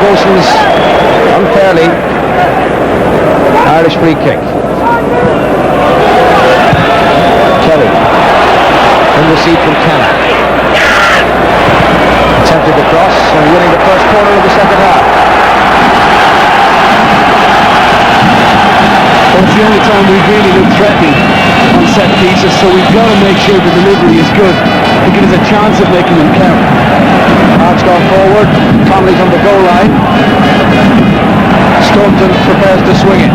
Gosens unfairly. Irish free kick. Kelly in the seat from Kenna. Attempted the cross and winning the first corner of the second half. Well, it's the only time we've really looked threatening on set pieces, so we've got to make sure the delivery is good to give us a chance of making them count. Hart's gone forward. Connolly's on the goal line. Staunton prepares to swing it.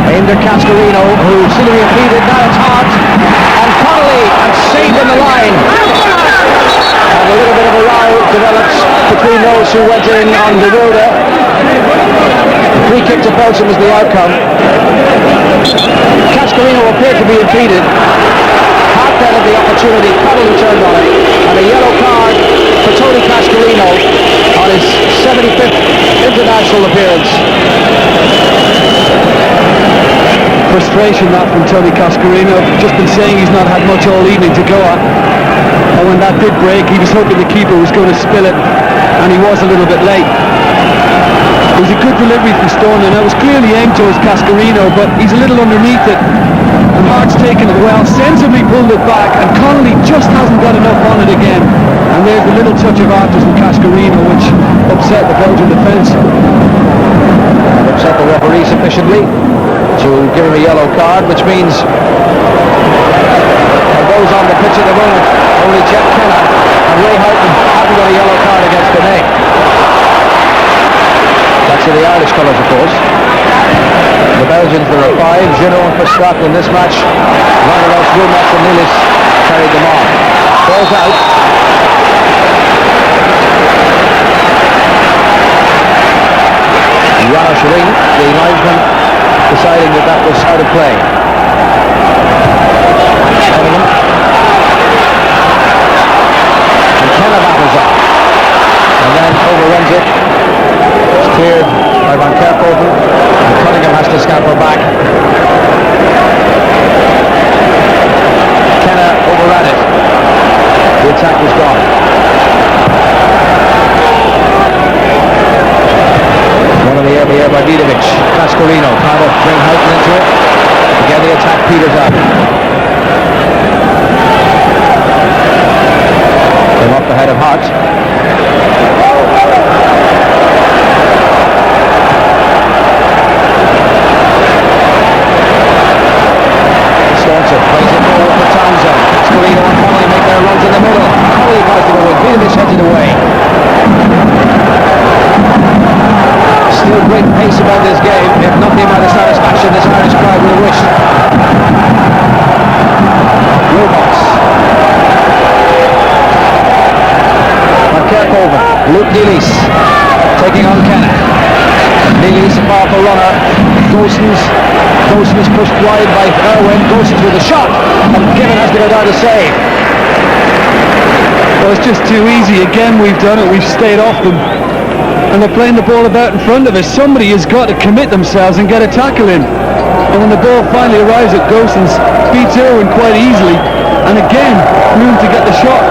Aimed at Cascarino, who seemed to be impeded. Now it's Hart and Connolly, and saved on the line. And a little bit of a row develops between those who went in on the Wilder. Free kick to Belgium is the outcome. Cascarino appeared to be impeded. Hart then had the opportunity. Connolly turned on it, and a yellow card for Tony Cascarino on his 75th international appearance. Frustration that from Tony Cascarino. Just been saying he's not had much all evening to go at. And when that did break, he was hoping the keeper was going to spill it, and he was a little bit late. It was a good delivery from Staunton. It was clearly aimed towards Cascarino, but he's a little underneath it. And Hart's taken it well, sensibly pulled it back, and Connolly just hasn't got enough on it again. And there's the little touch of artist from Cascarino, which upset the Belgian defence. Upset the referee sufficiently to give him a yellow card, which means those on the pitch at the moment, only Jeff Kenna and Ray Houghton haven't got a yellow card against the name. That's in the Irish colours, of course. The Belgians, there are 5. Gino and Verstraeten in this match. Vanderels, Wilmots and Nilis carried them on. Ball's out. Janos Ring, the linesman, deciding that that was out of play. And Kenna battles up. And then overruns it. It's cleared by Van Kerkhoven, and Cunningham has to scamper back. Kenna overran it. The attack was gone. One in the air by Vidovic. Cascarino trying to bring Houghton into it. Again the attack peters out. Came off the head of Hart. Staunton plays it forward for Townsend. Cascarino and Connolly make their runs in the middle. Connolly tries to go in. Vidovic heads it away. Still great pace about this game, if not the amount of satisfaction this Irish crowd will wish. Robots. Van Kerkhoven, Luke Nilis taking on Kenna. Nilis, a powerful runner. Gosens pushed wide by Irwin. Gosens with a shot, and Given has to go down to save. Well, it's just too easy. Again, we've done it. We've stayed off them. And they're playing the ball about in front of us. Somebody has got to commit themselves and get a tackle in. And when the ball finally arrives at Gosens, beats Irwin quite easily. And again, room to get the shot.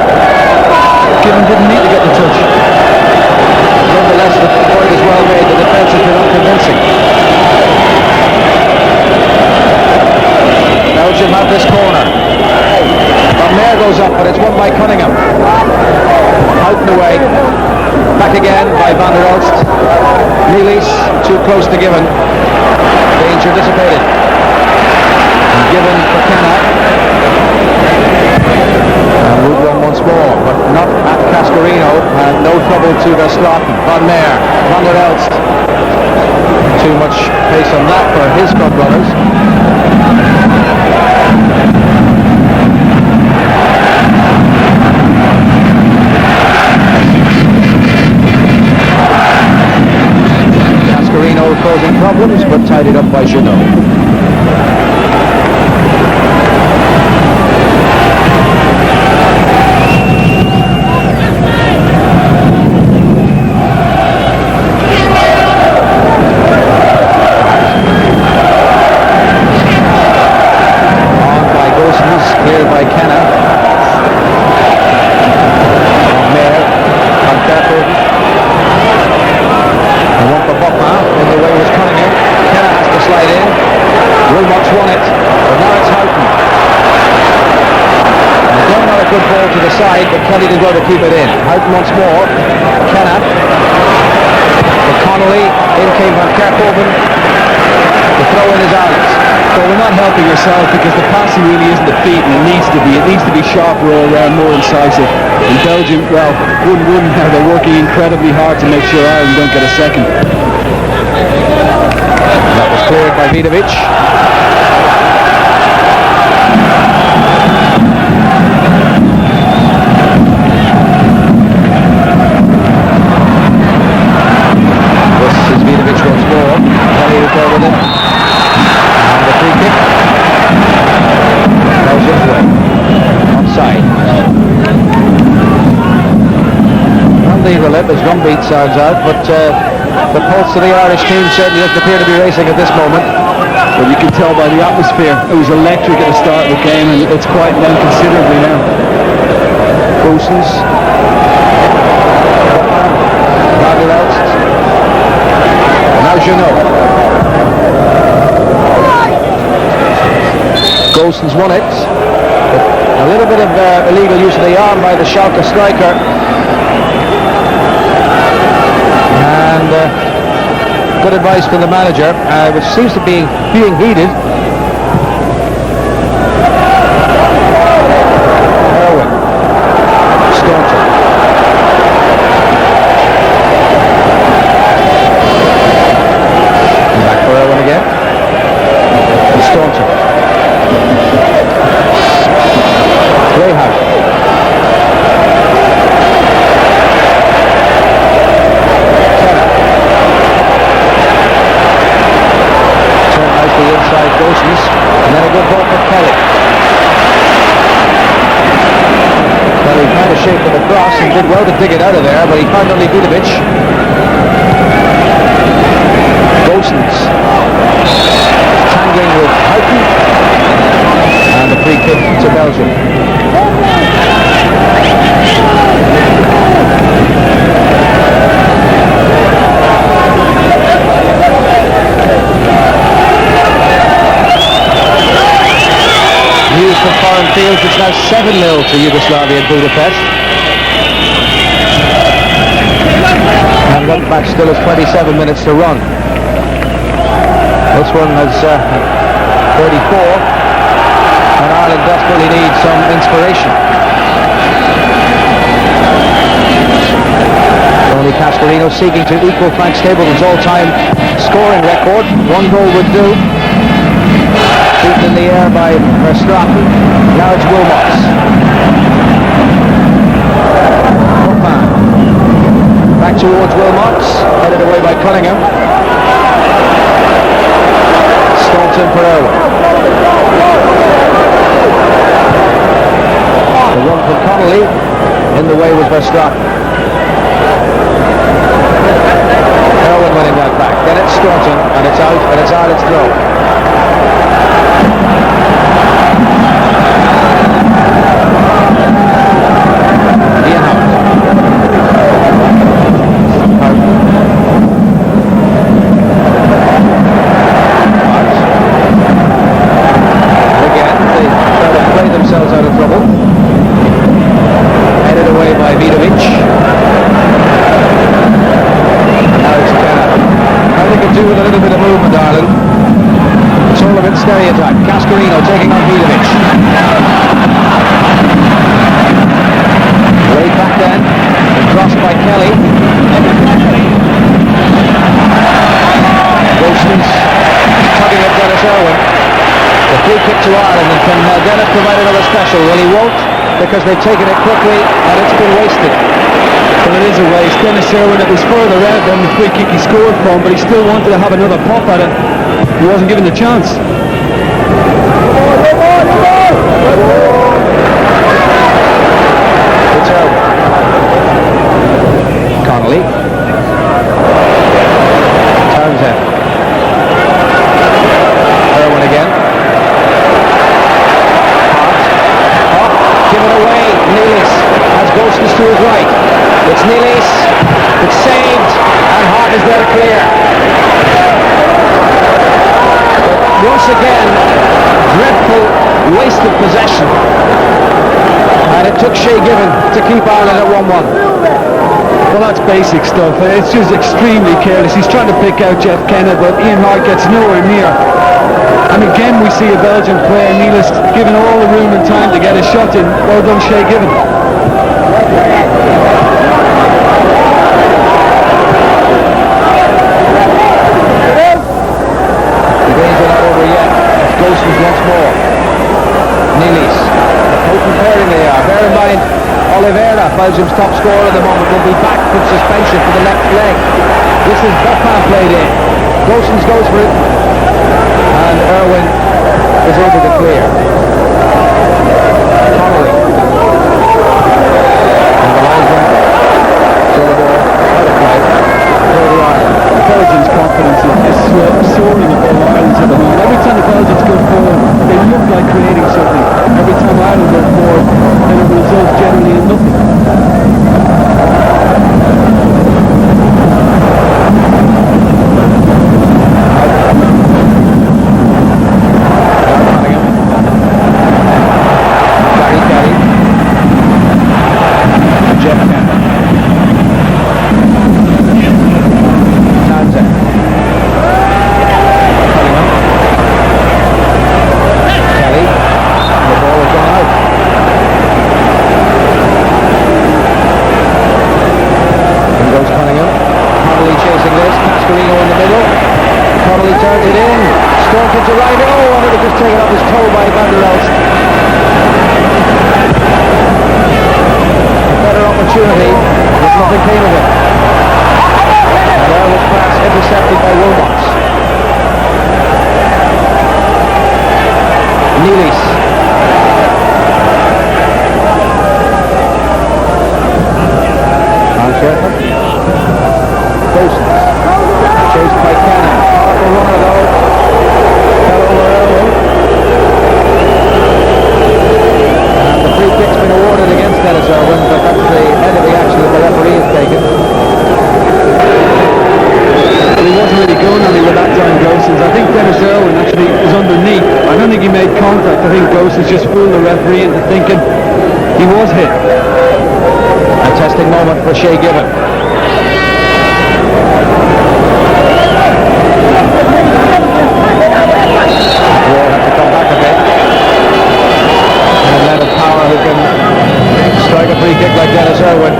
Given didn't need to get the touch. Nonetheless, the point is well made. The defence has been unconvincing. Belgium have this corner. Van Meer goes up, but it's won by Cunningham. Out and away. Back again by Van der Elst. Nilis too close to Given. Danger dissipated. And Given for Kenna. And route run once more, but not at Cascarino, and no trouble to Verstraeten. Van Meer, Van der Elst. Too much pace on that for his front runners. Cascarino causing problems, but tidied up by Junot. wide, but Kelly did well to keep it in. Houghton once more. Cannot. Connolly, in came Van Kerkhoven. The throw in is out. So we're not helping ourselves because the passing really isn't the feet, and it needs to be sharper all around, more incisive. In Belgium, well, wouldn't have, they're working incredibly hard to make sure Ireland don't get a second. That was cleared by Vidovic. This is Vidovic once more. Kelly will go with it. And the free kick. Belgium's way. Offside. Andy the lip as one beat sounds out, but the pulse of the Irish team certainly doesn't appear to be racing at this moment. Well, you can tell by the atmosphere. It was electric at the start of the game, and it's quieted down considerably now. Goossens. Now Junot. Goossens won it. A little bit of illegal use of the arm by the Schalke striker. And good advice from the manager, which seems to be being heeded. Irwin. Staunton. Back for Irwin again. Staunton. Greyhound. Turn out the inside Goossens, and then a good ball for Kelly. Kelly kind of shaped it across and did well to dig it out of there, but he found only Vidovic. Goossens tangling with Houghton, and a free kick to Belgium. News from foreign fields, it's now 7-0 to Yugoslavia in Budapest. And that match still has 27 minutes to run. This one has 34, and Ireland desperately needs some inspiration. Tony Cascarino seeking to equal Frank Stapleton's all-time scoring record. One goal would do. Beaten in the air by Verstraeten. Now it's Wilmots. Back towards Wilmots. Headed away by Cunningham. Staunton for Irwin. The run from Connolly. In the way was Verstraeten. Irwin winning that back. Then it's Staunton, and it's out, and it's Ireland's throw. Ian Howard. Again, they try to play themselves out of trouble. Headed away by Vidovic. Now it's Canada. Now they can do with a little bit of movement, Ireland. It's all a bit steady attack. Cascarino taking on Vidovic. Way back then. Crossed by Kelly. Goossens tugging at Dennis Irwin. The free kick to Ireland, and can Dennis provide another special? Well, he won't, because they've taken it quickly and it's been wasted. Well, it is a waste. Dennis Irwin, it was further out than the free kick he scored from, but he still wanted to have another pop at it. He wasn't given the chance. It's Irwin. Connolly. Townsend. Irwin again. Hart. Give it away. Nealis has Goossens to his right. It's Nealis. It's saved. And Hart is there to clear. Once again, dreadful waste of possession. And it took Shea Given to keep Ireland at 1-1. Well, that's basic stuff. It's just extremely careless. He's trying to pick out Jeff Kennett, but Ian Hart gets nowhere near. And again, we see a Belgian player, Neelis, given all the room and time to get a shot in. Well done, Shea Given. The game's not over yet. It's Golson's once more. Neelis. Open pairing they are. Bear in mind, Oliveira, Belgium's top scorer at the moment, will be back from suspension for the left leg. This is Buffon played in. Golsons goes for it. And Irwin is over the clear. Connolly. And the linesman. So the ball out of play. Over Ireland. Belgium's confidence is soaring above Ireland's at the moment. Every time the Belgians go forward, they look like creating something. Every time Ireland go forward, then it results generally in nothing. Just fooled the referee into thinking he was hit. A testing moment for Shea Given. Wall has to come back a bit. And then a power who can strike a free kick like Dennis Irwin.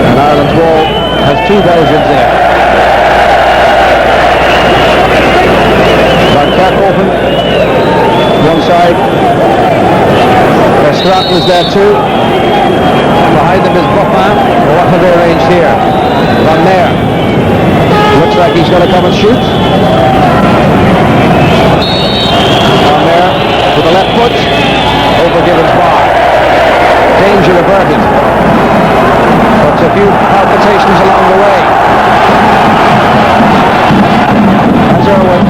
And Ireland's wall has two Belgians in it. Open, one side. Verstraeten's there too. Behind them is Buffon. What have they arranged here? Van Meer. Looks like he's going to come and shoot. Van Meer with the left foot. Over Given's bar. Danger averted. But a few palpitations along the way. That's Irwin.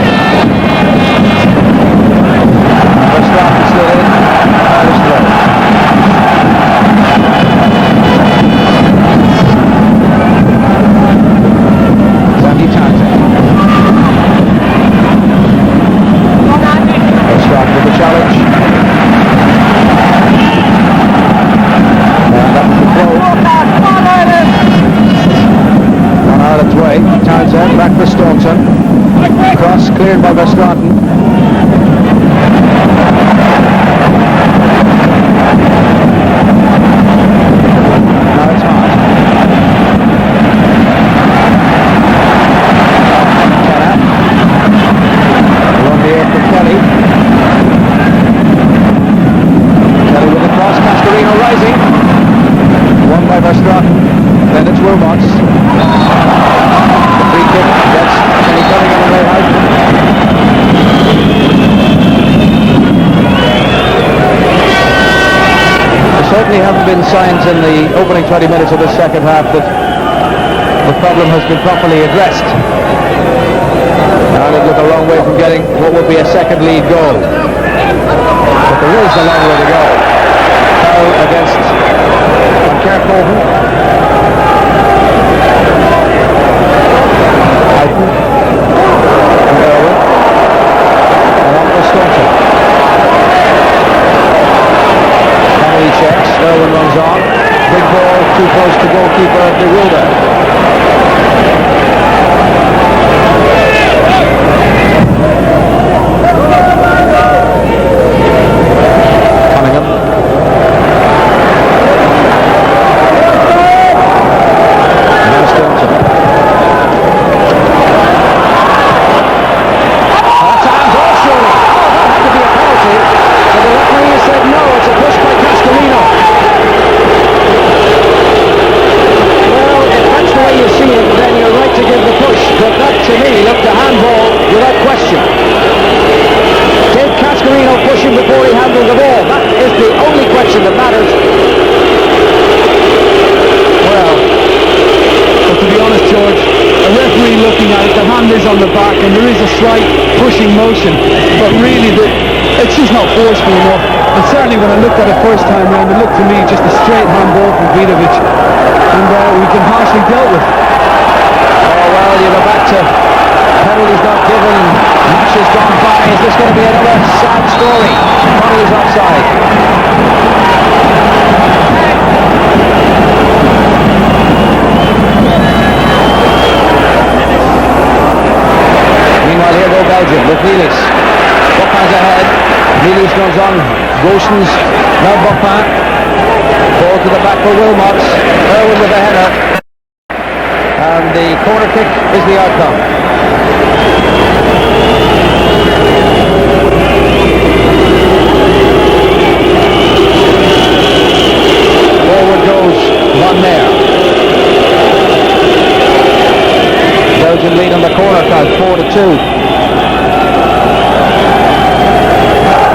Verstappen slid in, Irish throw. Sandy Townsend. Verstappen with the challenge. And that was the throw. On Ireland's way, Townsend back for Staunton. Cross cleared by Verstappen. Haven't been signs in the opening 20 minutes of the second half that the problem has been properly addressed. Ireland look a long way from getting what would be a second lead goal. But there is a long way to go. Foul against Van Kerkhoven. And Irwin. And on the goalkeeper de Wilde. Cunningham. Now Staunton. That's hands off, surely. Oh, that had to be a penalty. But the referee said no, it's a push by Cascarino. Well, if that's the way you see it, then you're right to give the push. But that, to me, looked a handball without question. Did Cascarino push him before he handled the ball? That is the only question that matters. Well, But to be honest, George, a referee looking at it, the hand is on the back and there is a slight pushing motion, but really it's just not forceful enough. And certainly when I looked at it first time round, it looked to me just a straight handball from Vidovic, and we've been harshly dealt with. oh well, you go back to penalties not given, matches gone by. Is this going to be another sad story? Penalties offside. Meanwhile, here go Belgium with Niels. Bopin's ahead. Niels goes on. Goossens. Now Bopin. Ball to the back for Wilmots. Irwin with a header. And the corner kick is the outcome. Forward goes Van Meer. Belgium lead on the corner count, 4-2.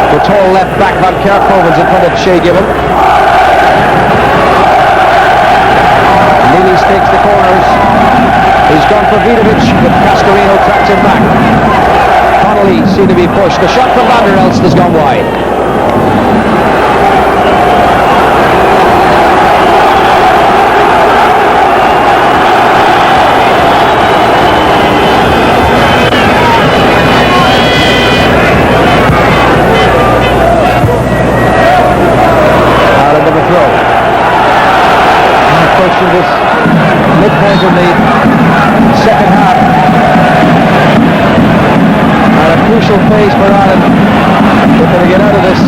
The tall left back Van Kerkhoven's in front of Shea Gibbon. Niels takes the corners. He's gone for Vidovic, but Cascarino tracks him back. Connolly seen to be pushed. The shot from Van der Elst has gone wide. Approaching this midpoint in the second half, and a crucial phase for Ireland. They're going to get out of this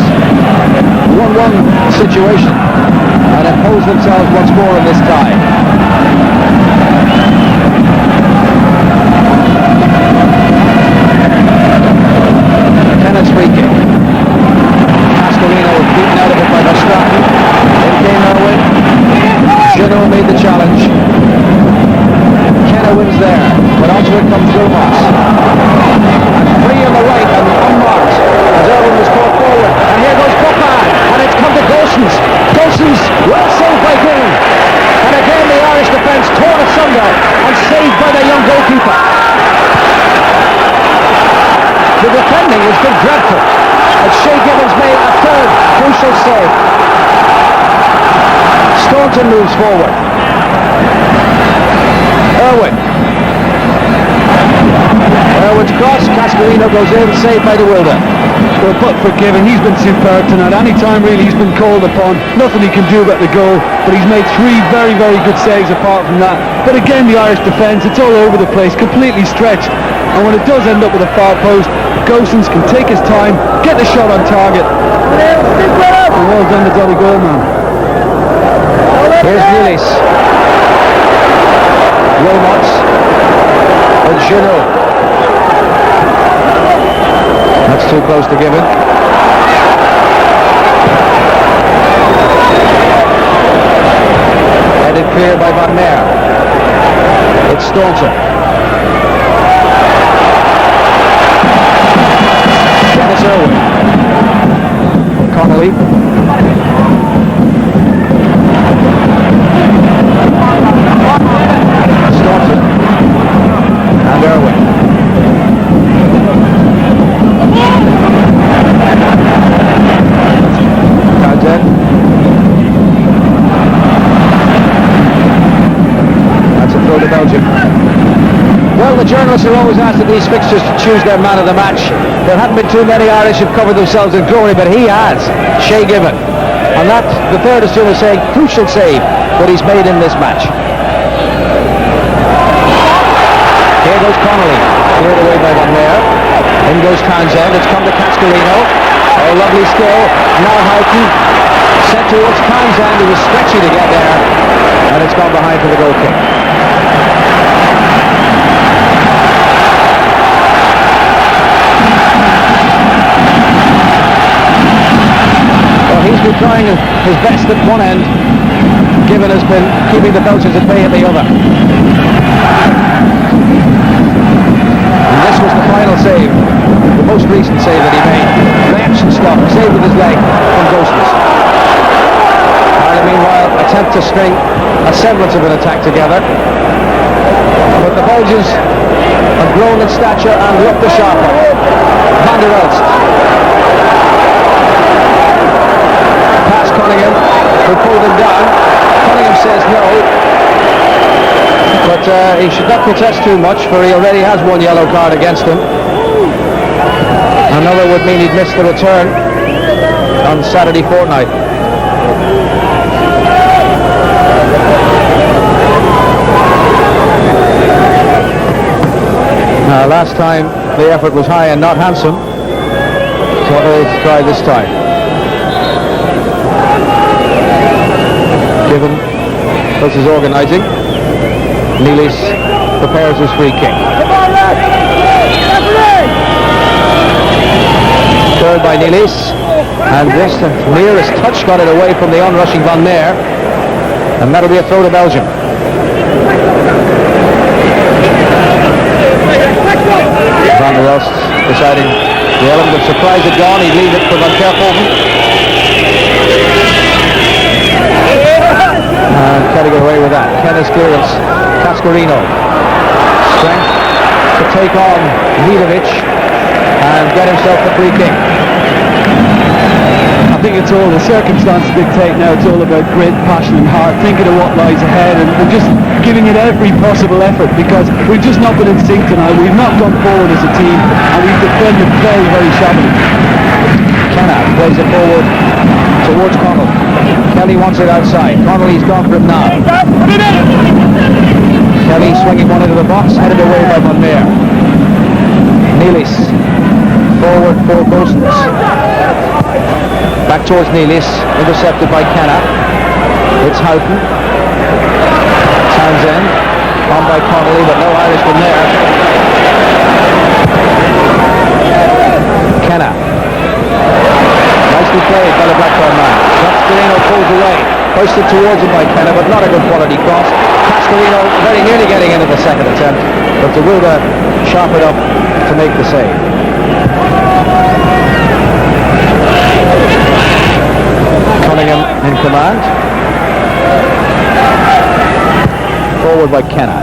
1-1 situation and impose themselves once more in this tie. Kenneth's free kick. Cascarino beaten out of it by Verstappen. In came Irwin. Geno made the challenge. Kenna wins there, but onto it comes Wilmots. And free on the right and unmarked as Irwin was caught forward. And here goes Bopin, and it's come to Goossens. Goossens, well saved by Green. And again the Irish defence torn asunder and saved by the young goalkeeper. The defending has been dreadful, and Shea Gibbons made a third crucial save. Staunton moves forward. Irwin's cross, Cascarino goes in, saved by de Wilde. Well, but forgiven, he's been superb tonight. Any time really he's been called upon, nothing he can do about the goal, but he's made three very, very good saves apart from that. But again, the Irish defence, it's all over the place, completely stretched. And when it does end up with a far post, Goossens can take his time, get the shot on target. And well done to Dolly Goldman. Here's Niels. Wilmots. And Geno. That's too close to Gibbon. Headed clear by Van Meer. It's Staunton. Dennis Irwin. Connolly. Staunton. And Irwin. Townsend. That's a throw to Belgium. Well, the journalists are always asked at these fixtures to choose their man of the match. There haven't been too many Irish who've covered themselves in glory, but he has. Shea Gibbon. And that, the third is saying, crucial save that he's made in this match. Here goes Connolly. Cleared away by Van Meer. In goes Townsend. It's come to Cascarino. Oh, lovely skill. Now Houghton. Set towards Townsend. It was stretchy to get there. And it's gone behind for the goal kick. Well, he's been trying his best at one end. Given has been keeping the Belgians at bay at the other. And this was the final save, the most recent save that he made. Reaction stop, save with his leg from Ghostness. Ireland meanwhile attempt to string a semblance of an attack together. But the Belgians have grown in stature and look the sharper. Van der Elst. Pass Cunningham, who pulled him down. Cunningham says no, but he should not protest too much, for he already has one yellow card against him. Another would mean he'd miss the return on Saturday fortnight. Last time the effort was high and not handsome, so let's try this time. Given this is organising. Nealis prepares his free kick. Third by Nealis, and this nearest touch got it away from the onrushing Van Meer, and that'll be a throw to Belgium. Van der Elst deciding the element of surprise had gone. He'd leave it for Van Kerkhoven. And Kelly got away with that. Kenna's clearance. Cascarino. Strength to take on Vidovic and get himself the free kick. I think it's all the circumstances dictate now. It's all about grit, passion and heart, thinking of what lies ahead and just giving it every possible effort, because we've just not been in sync tonight. We've not gone forward as a team and we've defended very, very shabbily. Kenna plays it forward towards Connell. Kelly wants it outside. Connolly's gone for it now. Kelly swinging one into the box, headed away by Van Meer. Nealis forward for Gosens. Back towards Nealis, intercepted by Kenna. It's Houghton. Townsend, on by Connolly, but no Irishman there. Kenna. Nicely played by the Blackburn man. Cascarino pulls away. Hoisted towards him by Kenna, but not a good quality cross. Cascarino very nearly getting into the second attempt, but Tawuda sharp enough to make the save. Cunningham in command. Forward by Kenna,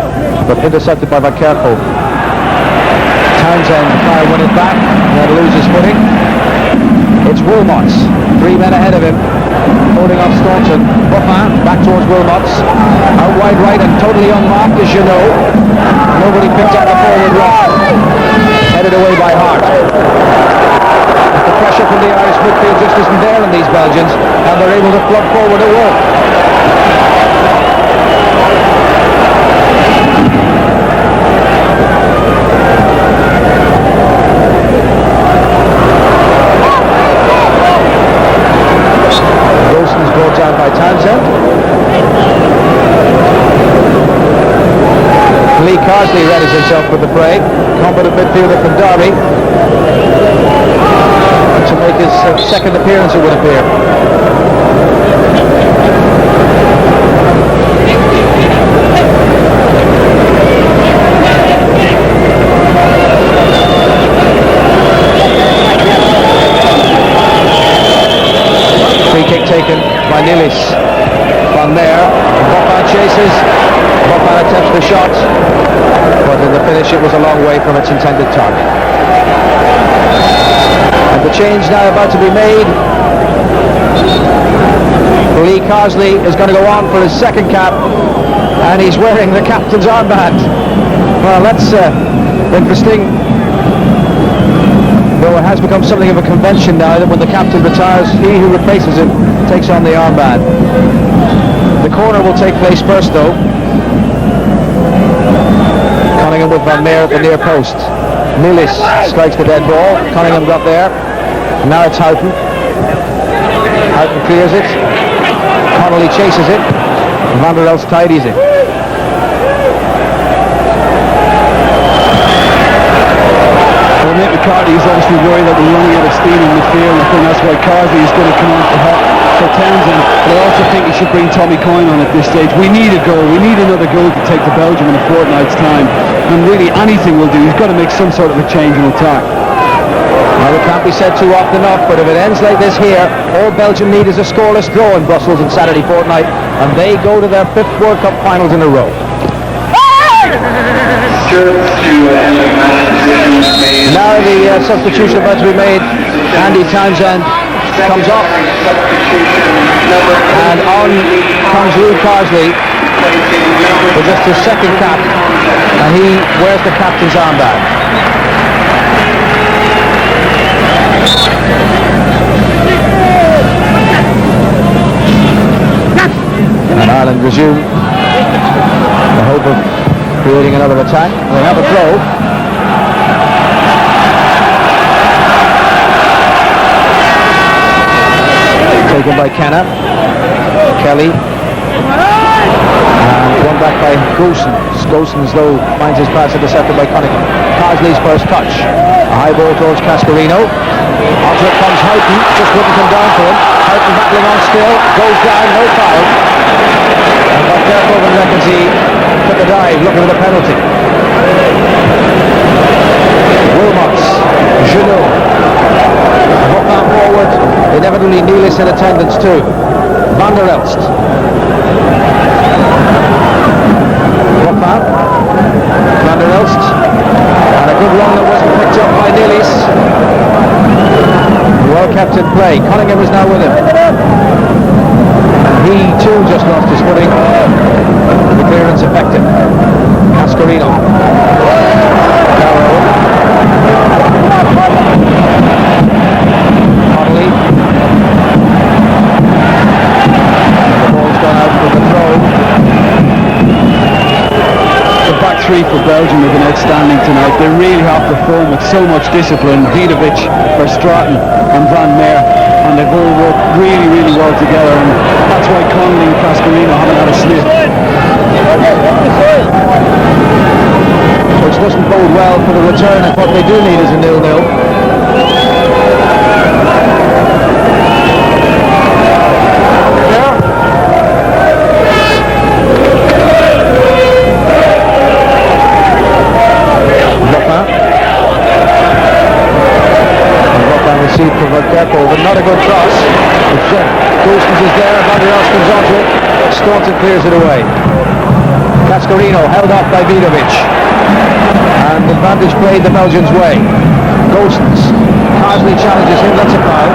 but intercepted by Van Kerkhoven. Townsend try to win it back, and then loses footing. It's Wilmots, 3 men ahead of him, holding off Staunton. Buffin back towards Wilmots, out wide right and totally unmarked, as you know. Nobody picked up the forward rock. Headed away by Hart. The pressure from the Irish midfield just isn't there in these Belgians, and they're able to plug forward at will. Wilson's brought down by Townsend. Lee Carsley readies himself with the fray. Competent midfielder from Derby. To make his second appearance, it would appear. Free kick taken by Nealis. Van Meer. Buffin chases. Buffin attempts the shot, but in the finish it was a long way from its intended target. And the change now about to be made. Lee Carsley is going to go on for his second cap, and he's wearing the captain's armband. Well, that's interesting. Though it has become something of a convention now that when the captain retires, he who replaces him takes on the armband. The corner will take place first, though. Cunningham with Van Meer at the near post. Nilis strikes the dead ball. Cunningham got there. Now it's Houghton. Houghton clears it. Connolly chases it. Van der Elst tidies it. Well, Mick McCarthy is obviously worried that we're running out of steam in midfield. I think that's why Carsley is going to come on for Townsend. But I also think he should bring Tommy Coyne on at this stage. We need a goal. We need another goal to take to Belgium in a fortnight's time. And really anything will do. He's got to make some sort of a change in attack. Well, it can't be said too often enough, but if it ends like this here, all Belgium need is a scoreless draw in Brussels on Saturday fortnight, and they go to their 5th World Cup finals in a row. Now the substitution about to be made. Andy Townsend comes off, and on comes Lou Carsley with just his second cap, and he wears the captain's armband. And Ireland resume the hope of creating another attack. They have a throw. Taken by Kenna. Kelly. And one back by Golson. Golson as though finds his pass intercepted by Cunningham. Carsley's first touch. A high ball towards Cascarino. Onto it comes Houghton. Just wouldn't come down for him. Houghton battling on still. Goes down. No foul. And Van Kerkhoven reckons he took a dive looking for the penalty. Wilmots. Junot. Hoffman forward. Inevitably Nilis in attendance too. Van der Elst. Hoffman. Van der Elst. And a good run that wasn't picked up by Nilis. Well kept in play. Cunningham is now with him. He too just lost his footing. The clearance effective. Cascarino. Connolly. The ball's gone out for the throw. The back three for Belgium have been outstanding tonight. They really have performed with so much discipline. Vidovic, Verstraeten and Van Meer, and they've all worked really, really well together, and that's why Connolly and Cascarino haven't had a sniff. Which doesn't bode well for the return, and what they do need is a 0-0. Received from Van Kerkhoven, not a good cross. Goossens is there, Van der Elst comes onto it. Staunton clears it away. Cascarino held off by Vidovic. And advantage played the Belgians' way. Goossens. Carsley challenges him, that's a foul.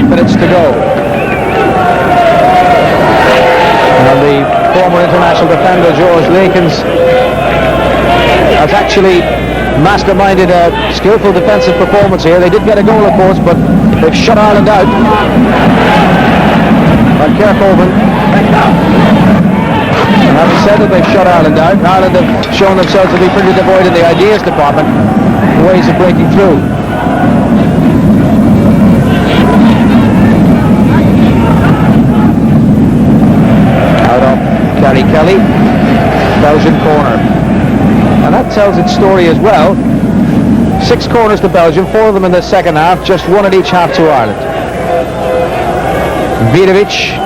Minutes to go. And the former international defender George Lakens has actually masterminded a skillful defensive performance here. They did get a goal, of course, but they've shut Ireland out. Van Kerkhoven. And having said that they've shut Ireland out, Ireland have shown themselves to be pretty devoid in the ideas department, ways of breaking through. Out of Gary Kelly, Belgian corner. And that tells its story as well. 6 corners to Belgium, 4 of them in the second half, just 1 at each half to Ireland. Vidovic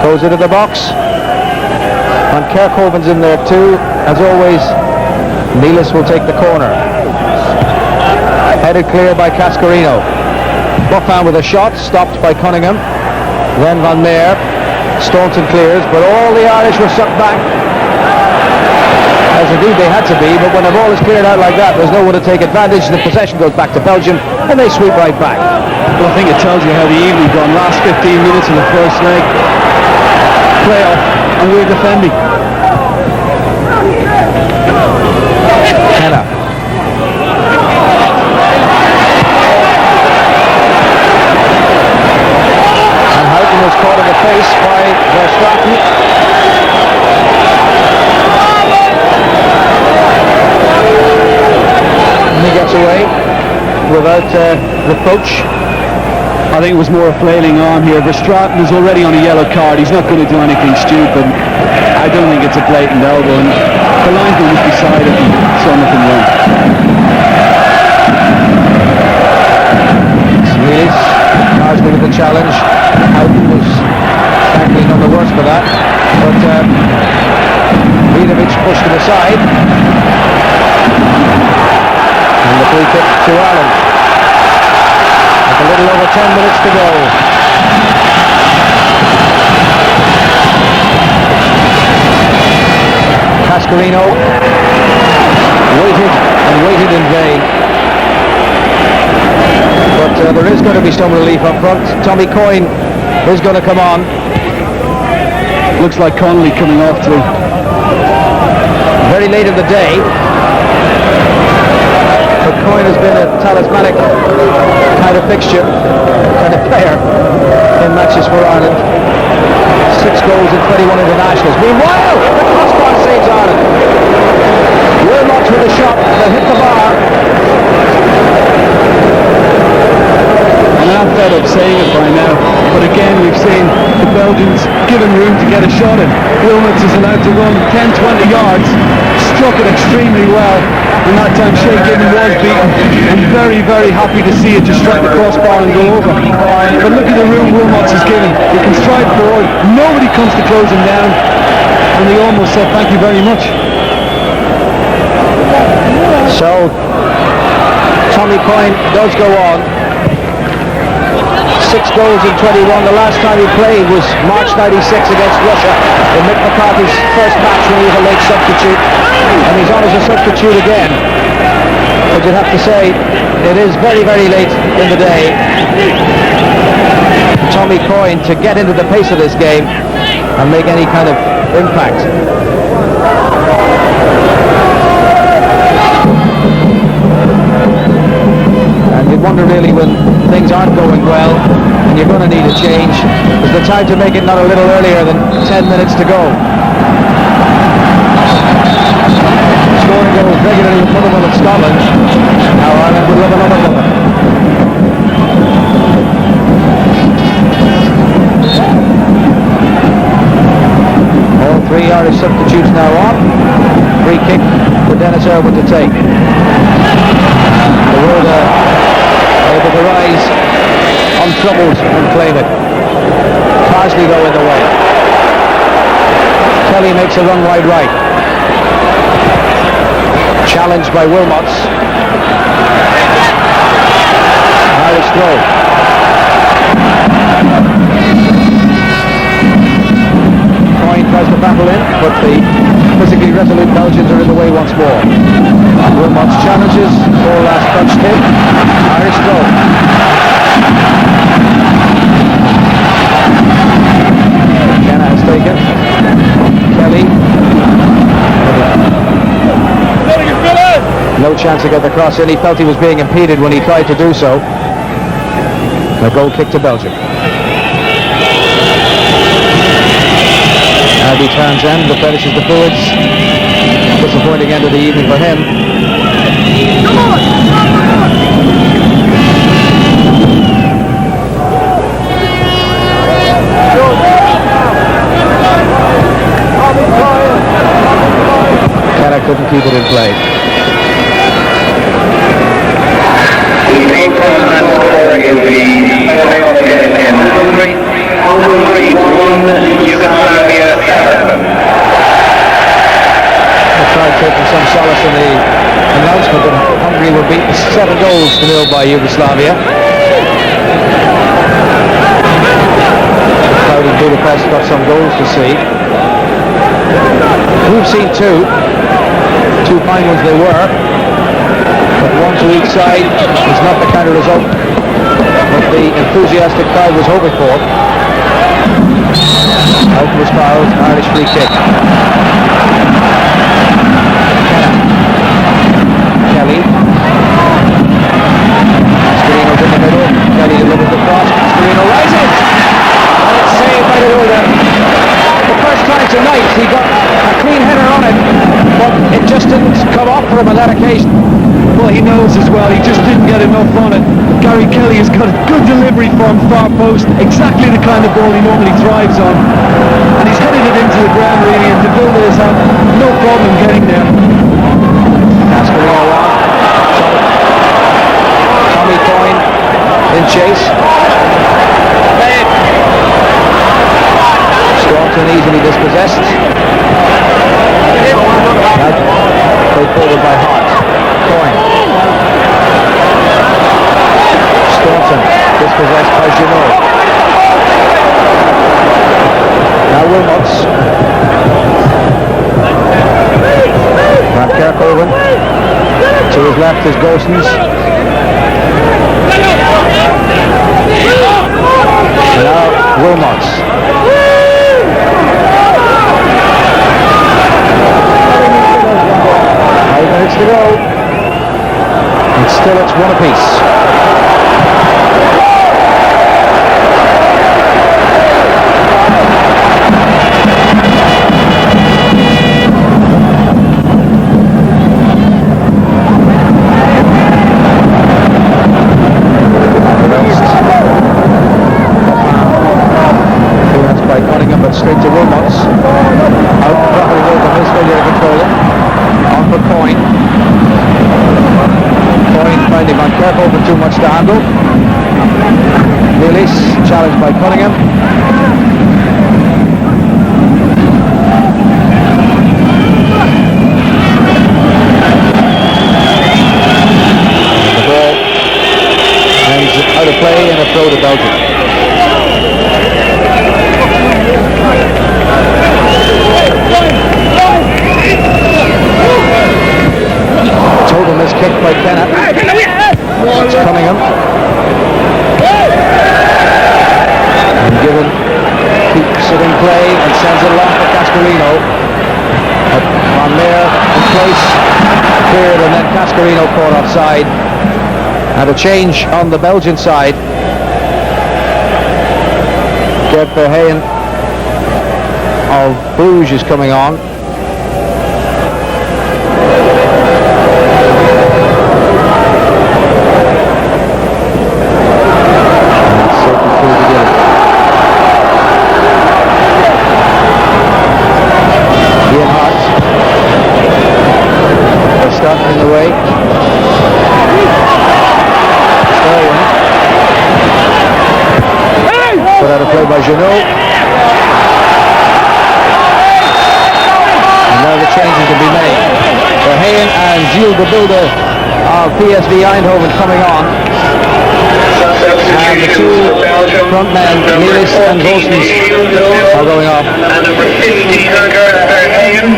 goes into the box. Van Kerkhoven's in there too. As always, Nilis will take the corner. Headed clear by Cascarino. Buffon with a shot, stopped by Cunningham. Then Van Meer. Staunton clears, but all the Irish were sucked back. As indeed they had to be, but when the ball is cleared out like that, there's no one to take advantage. The possession goes back to Belgium, and they sweep right back. Well, I think it tells you how the evening's gone. Last 15 minutes of the first leg. Playoff, and we're defending. Kenna. without reproach. I think it was more a flailing arm here. Verstraeten is already on a yellow card. He's not going to do anything stupid. I don't think it's a blatant elbow, and the linesman was beside him and saw nothing wrong. Smealis, Carsley with the challenge. Houghton was frankly none the worse for that, but Vidovic pushed him aside, and the free kick to Ireland. With a little over 10 minutes to go. Cascarino waited and waited in vain. But there is going to be some relief up front. Tommy Coyne is going to come on. Looks like Connolly coming off too. Very late in the day. But Coyne has been a talismanic kind of fixture, kind of player in matches for Ireland. 6 goals in 21 internationals. Meanwhile, the crossbar saves Ireland. Wilmot with a shot that hit the bar. I'm fed up saying it by now, but again we've seen the Belgians given room to get a shot in. Wilmots is allowed to run 10-20 yards, struck it extremely well, and that time Shea Given was beaten, and very, very happy to see it just strike the crossbar and go over. But look at the room Wilmots is given. He can stride forward, nobody comes to close him down, and they almost said thank you very much. So, Tommy Coyne does go on. 6 goals in 21. The last time he played was March 96 against Russia in Mick McCarthy's first match when he was a late substitute. And he's on as a substitute again. But you'd have to say it is very, very late in the day. Tommy Coyne to get into the pace of this game and make any kind of impact. And you wonder really when things aren't going well and you're going to need a change, is the time to make it not a little earlier than 10 minutes to go. Scoring goals regularly with Motherwell in Scotland. Now Ireland would love another one. All 3 Irish substitutes now on. Free kick for Dennis Irwin to take. The road able to rise untroubled and claim it. Carsley though in the way. Kelly makes a run wide right. Challenged by Wilmots. Irish throw. Coyne tries to battle in, but the physically resolute Belgians are in the way once more. Wilmots challenges, ball last touched in. Irish throw. Kenna has taken. Kelly. No chance to get the cross in. He felt he was being impeded when he tried to do so. A goal kick to Belgium. Albie Townsend replenishes the fluids. Disappointing end of the evening for him. Kenna couldn't keep it in play. Taking some solace in the announcement that Hungary were beaten 7 goals to 0 by Yugoslavia. The crowd in Budapest got some goals to see. We've seen 2 fine ones they were, but 1 to each side is not the kind of result that the enthusiastic crowd was hoping for. Out was fouled, Irish free kick. Kelly. Cascarino's in the middle. Kelly delivers the cross. Cascarino rises! And it's saved by the Wilder. The first time tonight he got a clean header on it, but it just didn't come off for him on that occasion. Well, ball he knows as well. He just didn't get enough on it. Gary Kelly has got a good delivery from far post, exactly the kind of ball he normally thrives on, and he's headed it into the ground really, and De Vilde has had no problem getting there. Tommy Coyne in chase. Staunton easily dispossessed. Played forward by Hart. Coyne. Staunton dispossessed by Junot. Now Wilmots. Van Kerkhoven. To his left is Goossens. And now Wilmots. 5 minutes to go. And still it's one apiece. By Cunningham, but straight to Wilmots. Out properly goes on his failure to control it. On for Coyne. Coyne finding Van Kerkhoven too much to handle. Release, challenged by Cunningham. The ball ends out of play and a throw to Belgium. Totem is kicked by Kennett. It's Cunningham. And given keeps it in play and sends it along for Cascarino. Van Leer in place, cleared, and then Cascarino caught offside. And a change on the Belgian side. Gert Verheyen of Bruges is coming on. In the way. Sterling. Put out a play by Junot. And now the changes to be made. Verheyen and Gilles De Vilde of PSV Eindhoven coming on. And the two front men, Nelis and Goossens, are going off. And number 50, Verheyen.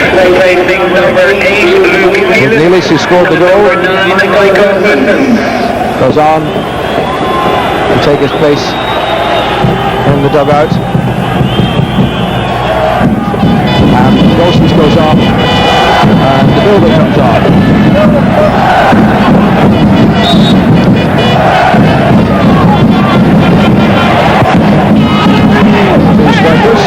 Replacing number 8, With Nelis, who scored the goal, goes on to take his place in the dugout. And Goossens goes off, and the builder comes on. Two strikers.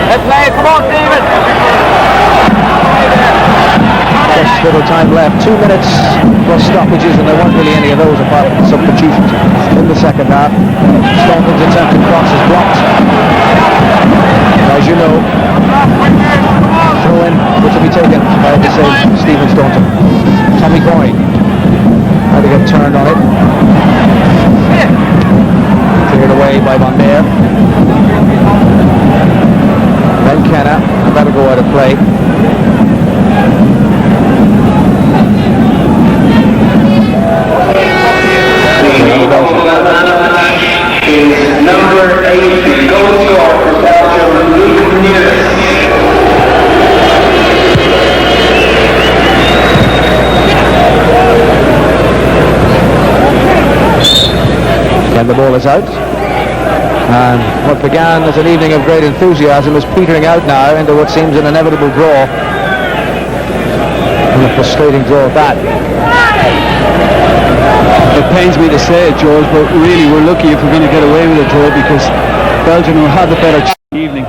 Let's play, come on, David! Just little time left, 2 minutes plus stoppages, and there weren't really any of those apart from substitutions in the second half. Staunton's attempted cross is blocked. As you know, throw in, which will be taken by the same Stephen Staunton. Tommy Coyne had to get turned on it. Cleared away by Van Leer. Then Kenna, and that'll go out of play. Number 8, goal scorer for Belgium, Luke. And the ball is out. And what began as an evening of great enthusiasm is petering out now into what seems an inevitable draw. And a frustrating draw at that. It pains me to say it, George, but really we're lucky if we're going to get away with a draw, because Belgium will have the better evening.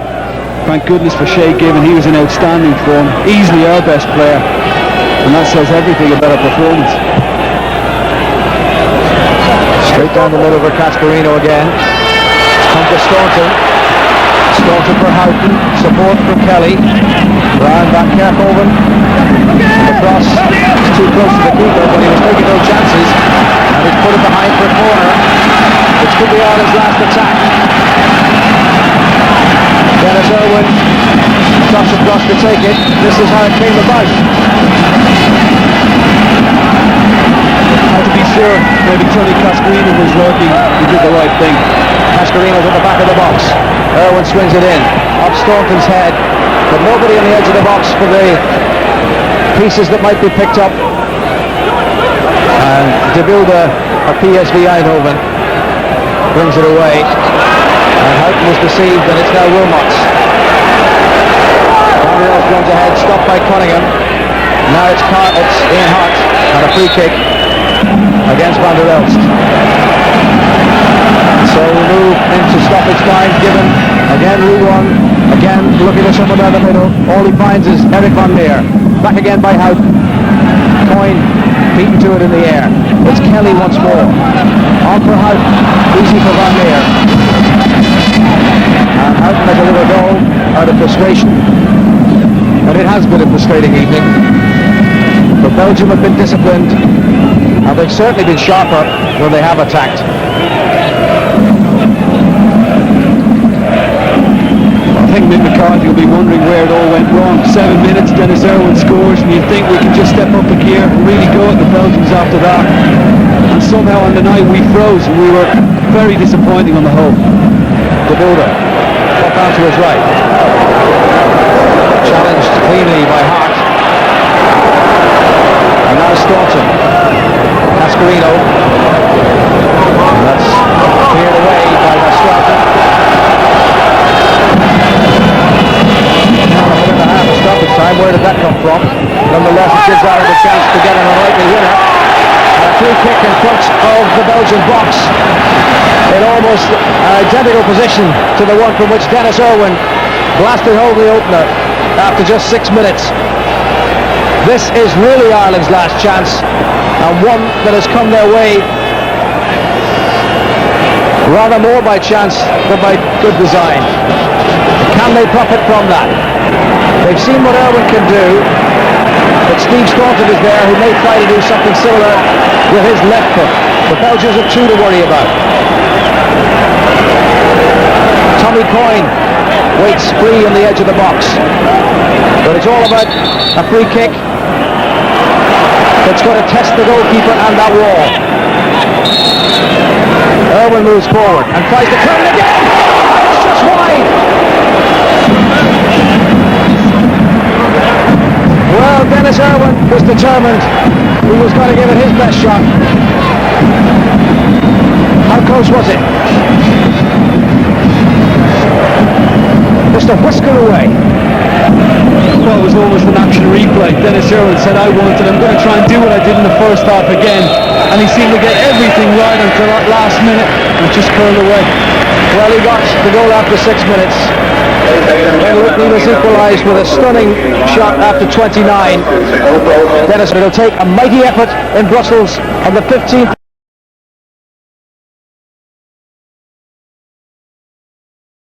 Thank goodness for Shay Given. He was in outstanding form, easily our best player, and that says everything about our performance. Straight down the middle for Cascarino again. Come to Staunton. Staunton for Houghton. Support from Kelly. Ryan Van Kerkhoven. Across. It's too close to the keeper, but he was taking no chances. And he's put it behind for a corner, which could be Ireland's last attack. Dennis Irwin drops across to take it. This is how it came about. Had to be sure maybe Tony Cascarino was lurking. He did the right thing. Cascarino's at the back of the box. Irwin swings it in. Off Staunton's head. But nobody on the edge of the box for the pieces that might be picked up. And De Wilde of PSV Eindhoven brings it away. And Houghton was deceived, and it's now Wilmots. Gabriel runs ahead, stopped by Cunningham. Now it's Ian Hart and a free kick against Van der Elst. So we move into stoppage time, given again Ruwan, again looking for someone down the middle. All he finds is Eric Van Leer. Back again by Houghton. Coyne beaten to it in the air. It's Kelly once more. On for Houghton. Easy for Van Leer. And Houghton has a little goal out of frustration. And it has been a frustrating evening. But Belgium have been disciplined, and they've certainly been sharper when they have attacked. I think Mick McCarthy will be wondering where it all went wrong. 7 minutes, Dennis Irwin scores, and you think we can just step up a gear and really go at the Belgians after that. And somehow on the night we froze, and we were very disappointing on the whole. De Wilde, up down to his right. Challenged cleanly by Hart. And now Staunton. Cascarino. And that's cleared away by Mastrata. Now a minute and a half of stoppage time. Where did that come from? Nonetheless, it gives Ireland a chance to get an unlikely winner. And a free kick in front of the Belgian box. In almost identical position to the one from which Dennis Irwin blasted home the opener after just 6 minutes. This is really Ireland's last chance, and one that has come their way rather more by chance than by good design. Can they profit from that? They've seen what Irwin can do, but Steve Staunton is there who may try to do something similar with his left foot. The Belgians have two to worry about. Tommy Coyne waits free on the edge of the box, but it's all about a free kick that's going to test the goalkeeper and that wall. Irwin moves forward and tries to turn it again. It's just wide. Well, Dennis Irwin was determined. He was going to give it his best shot. How close was it? Just a whisker away. Well, it was almost an action replay. Dennis Irwin said, I'm going to try and do what I did in the first half again. And he seemed to get everything right until that last minute and just curled away. Well, he got the goal after 6 minutes. He was equalised with a stunning shot after 29. Dennis, it'll take a mighty effort in Brussels on the 15th.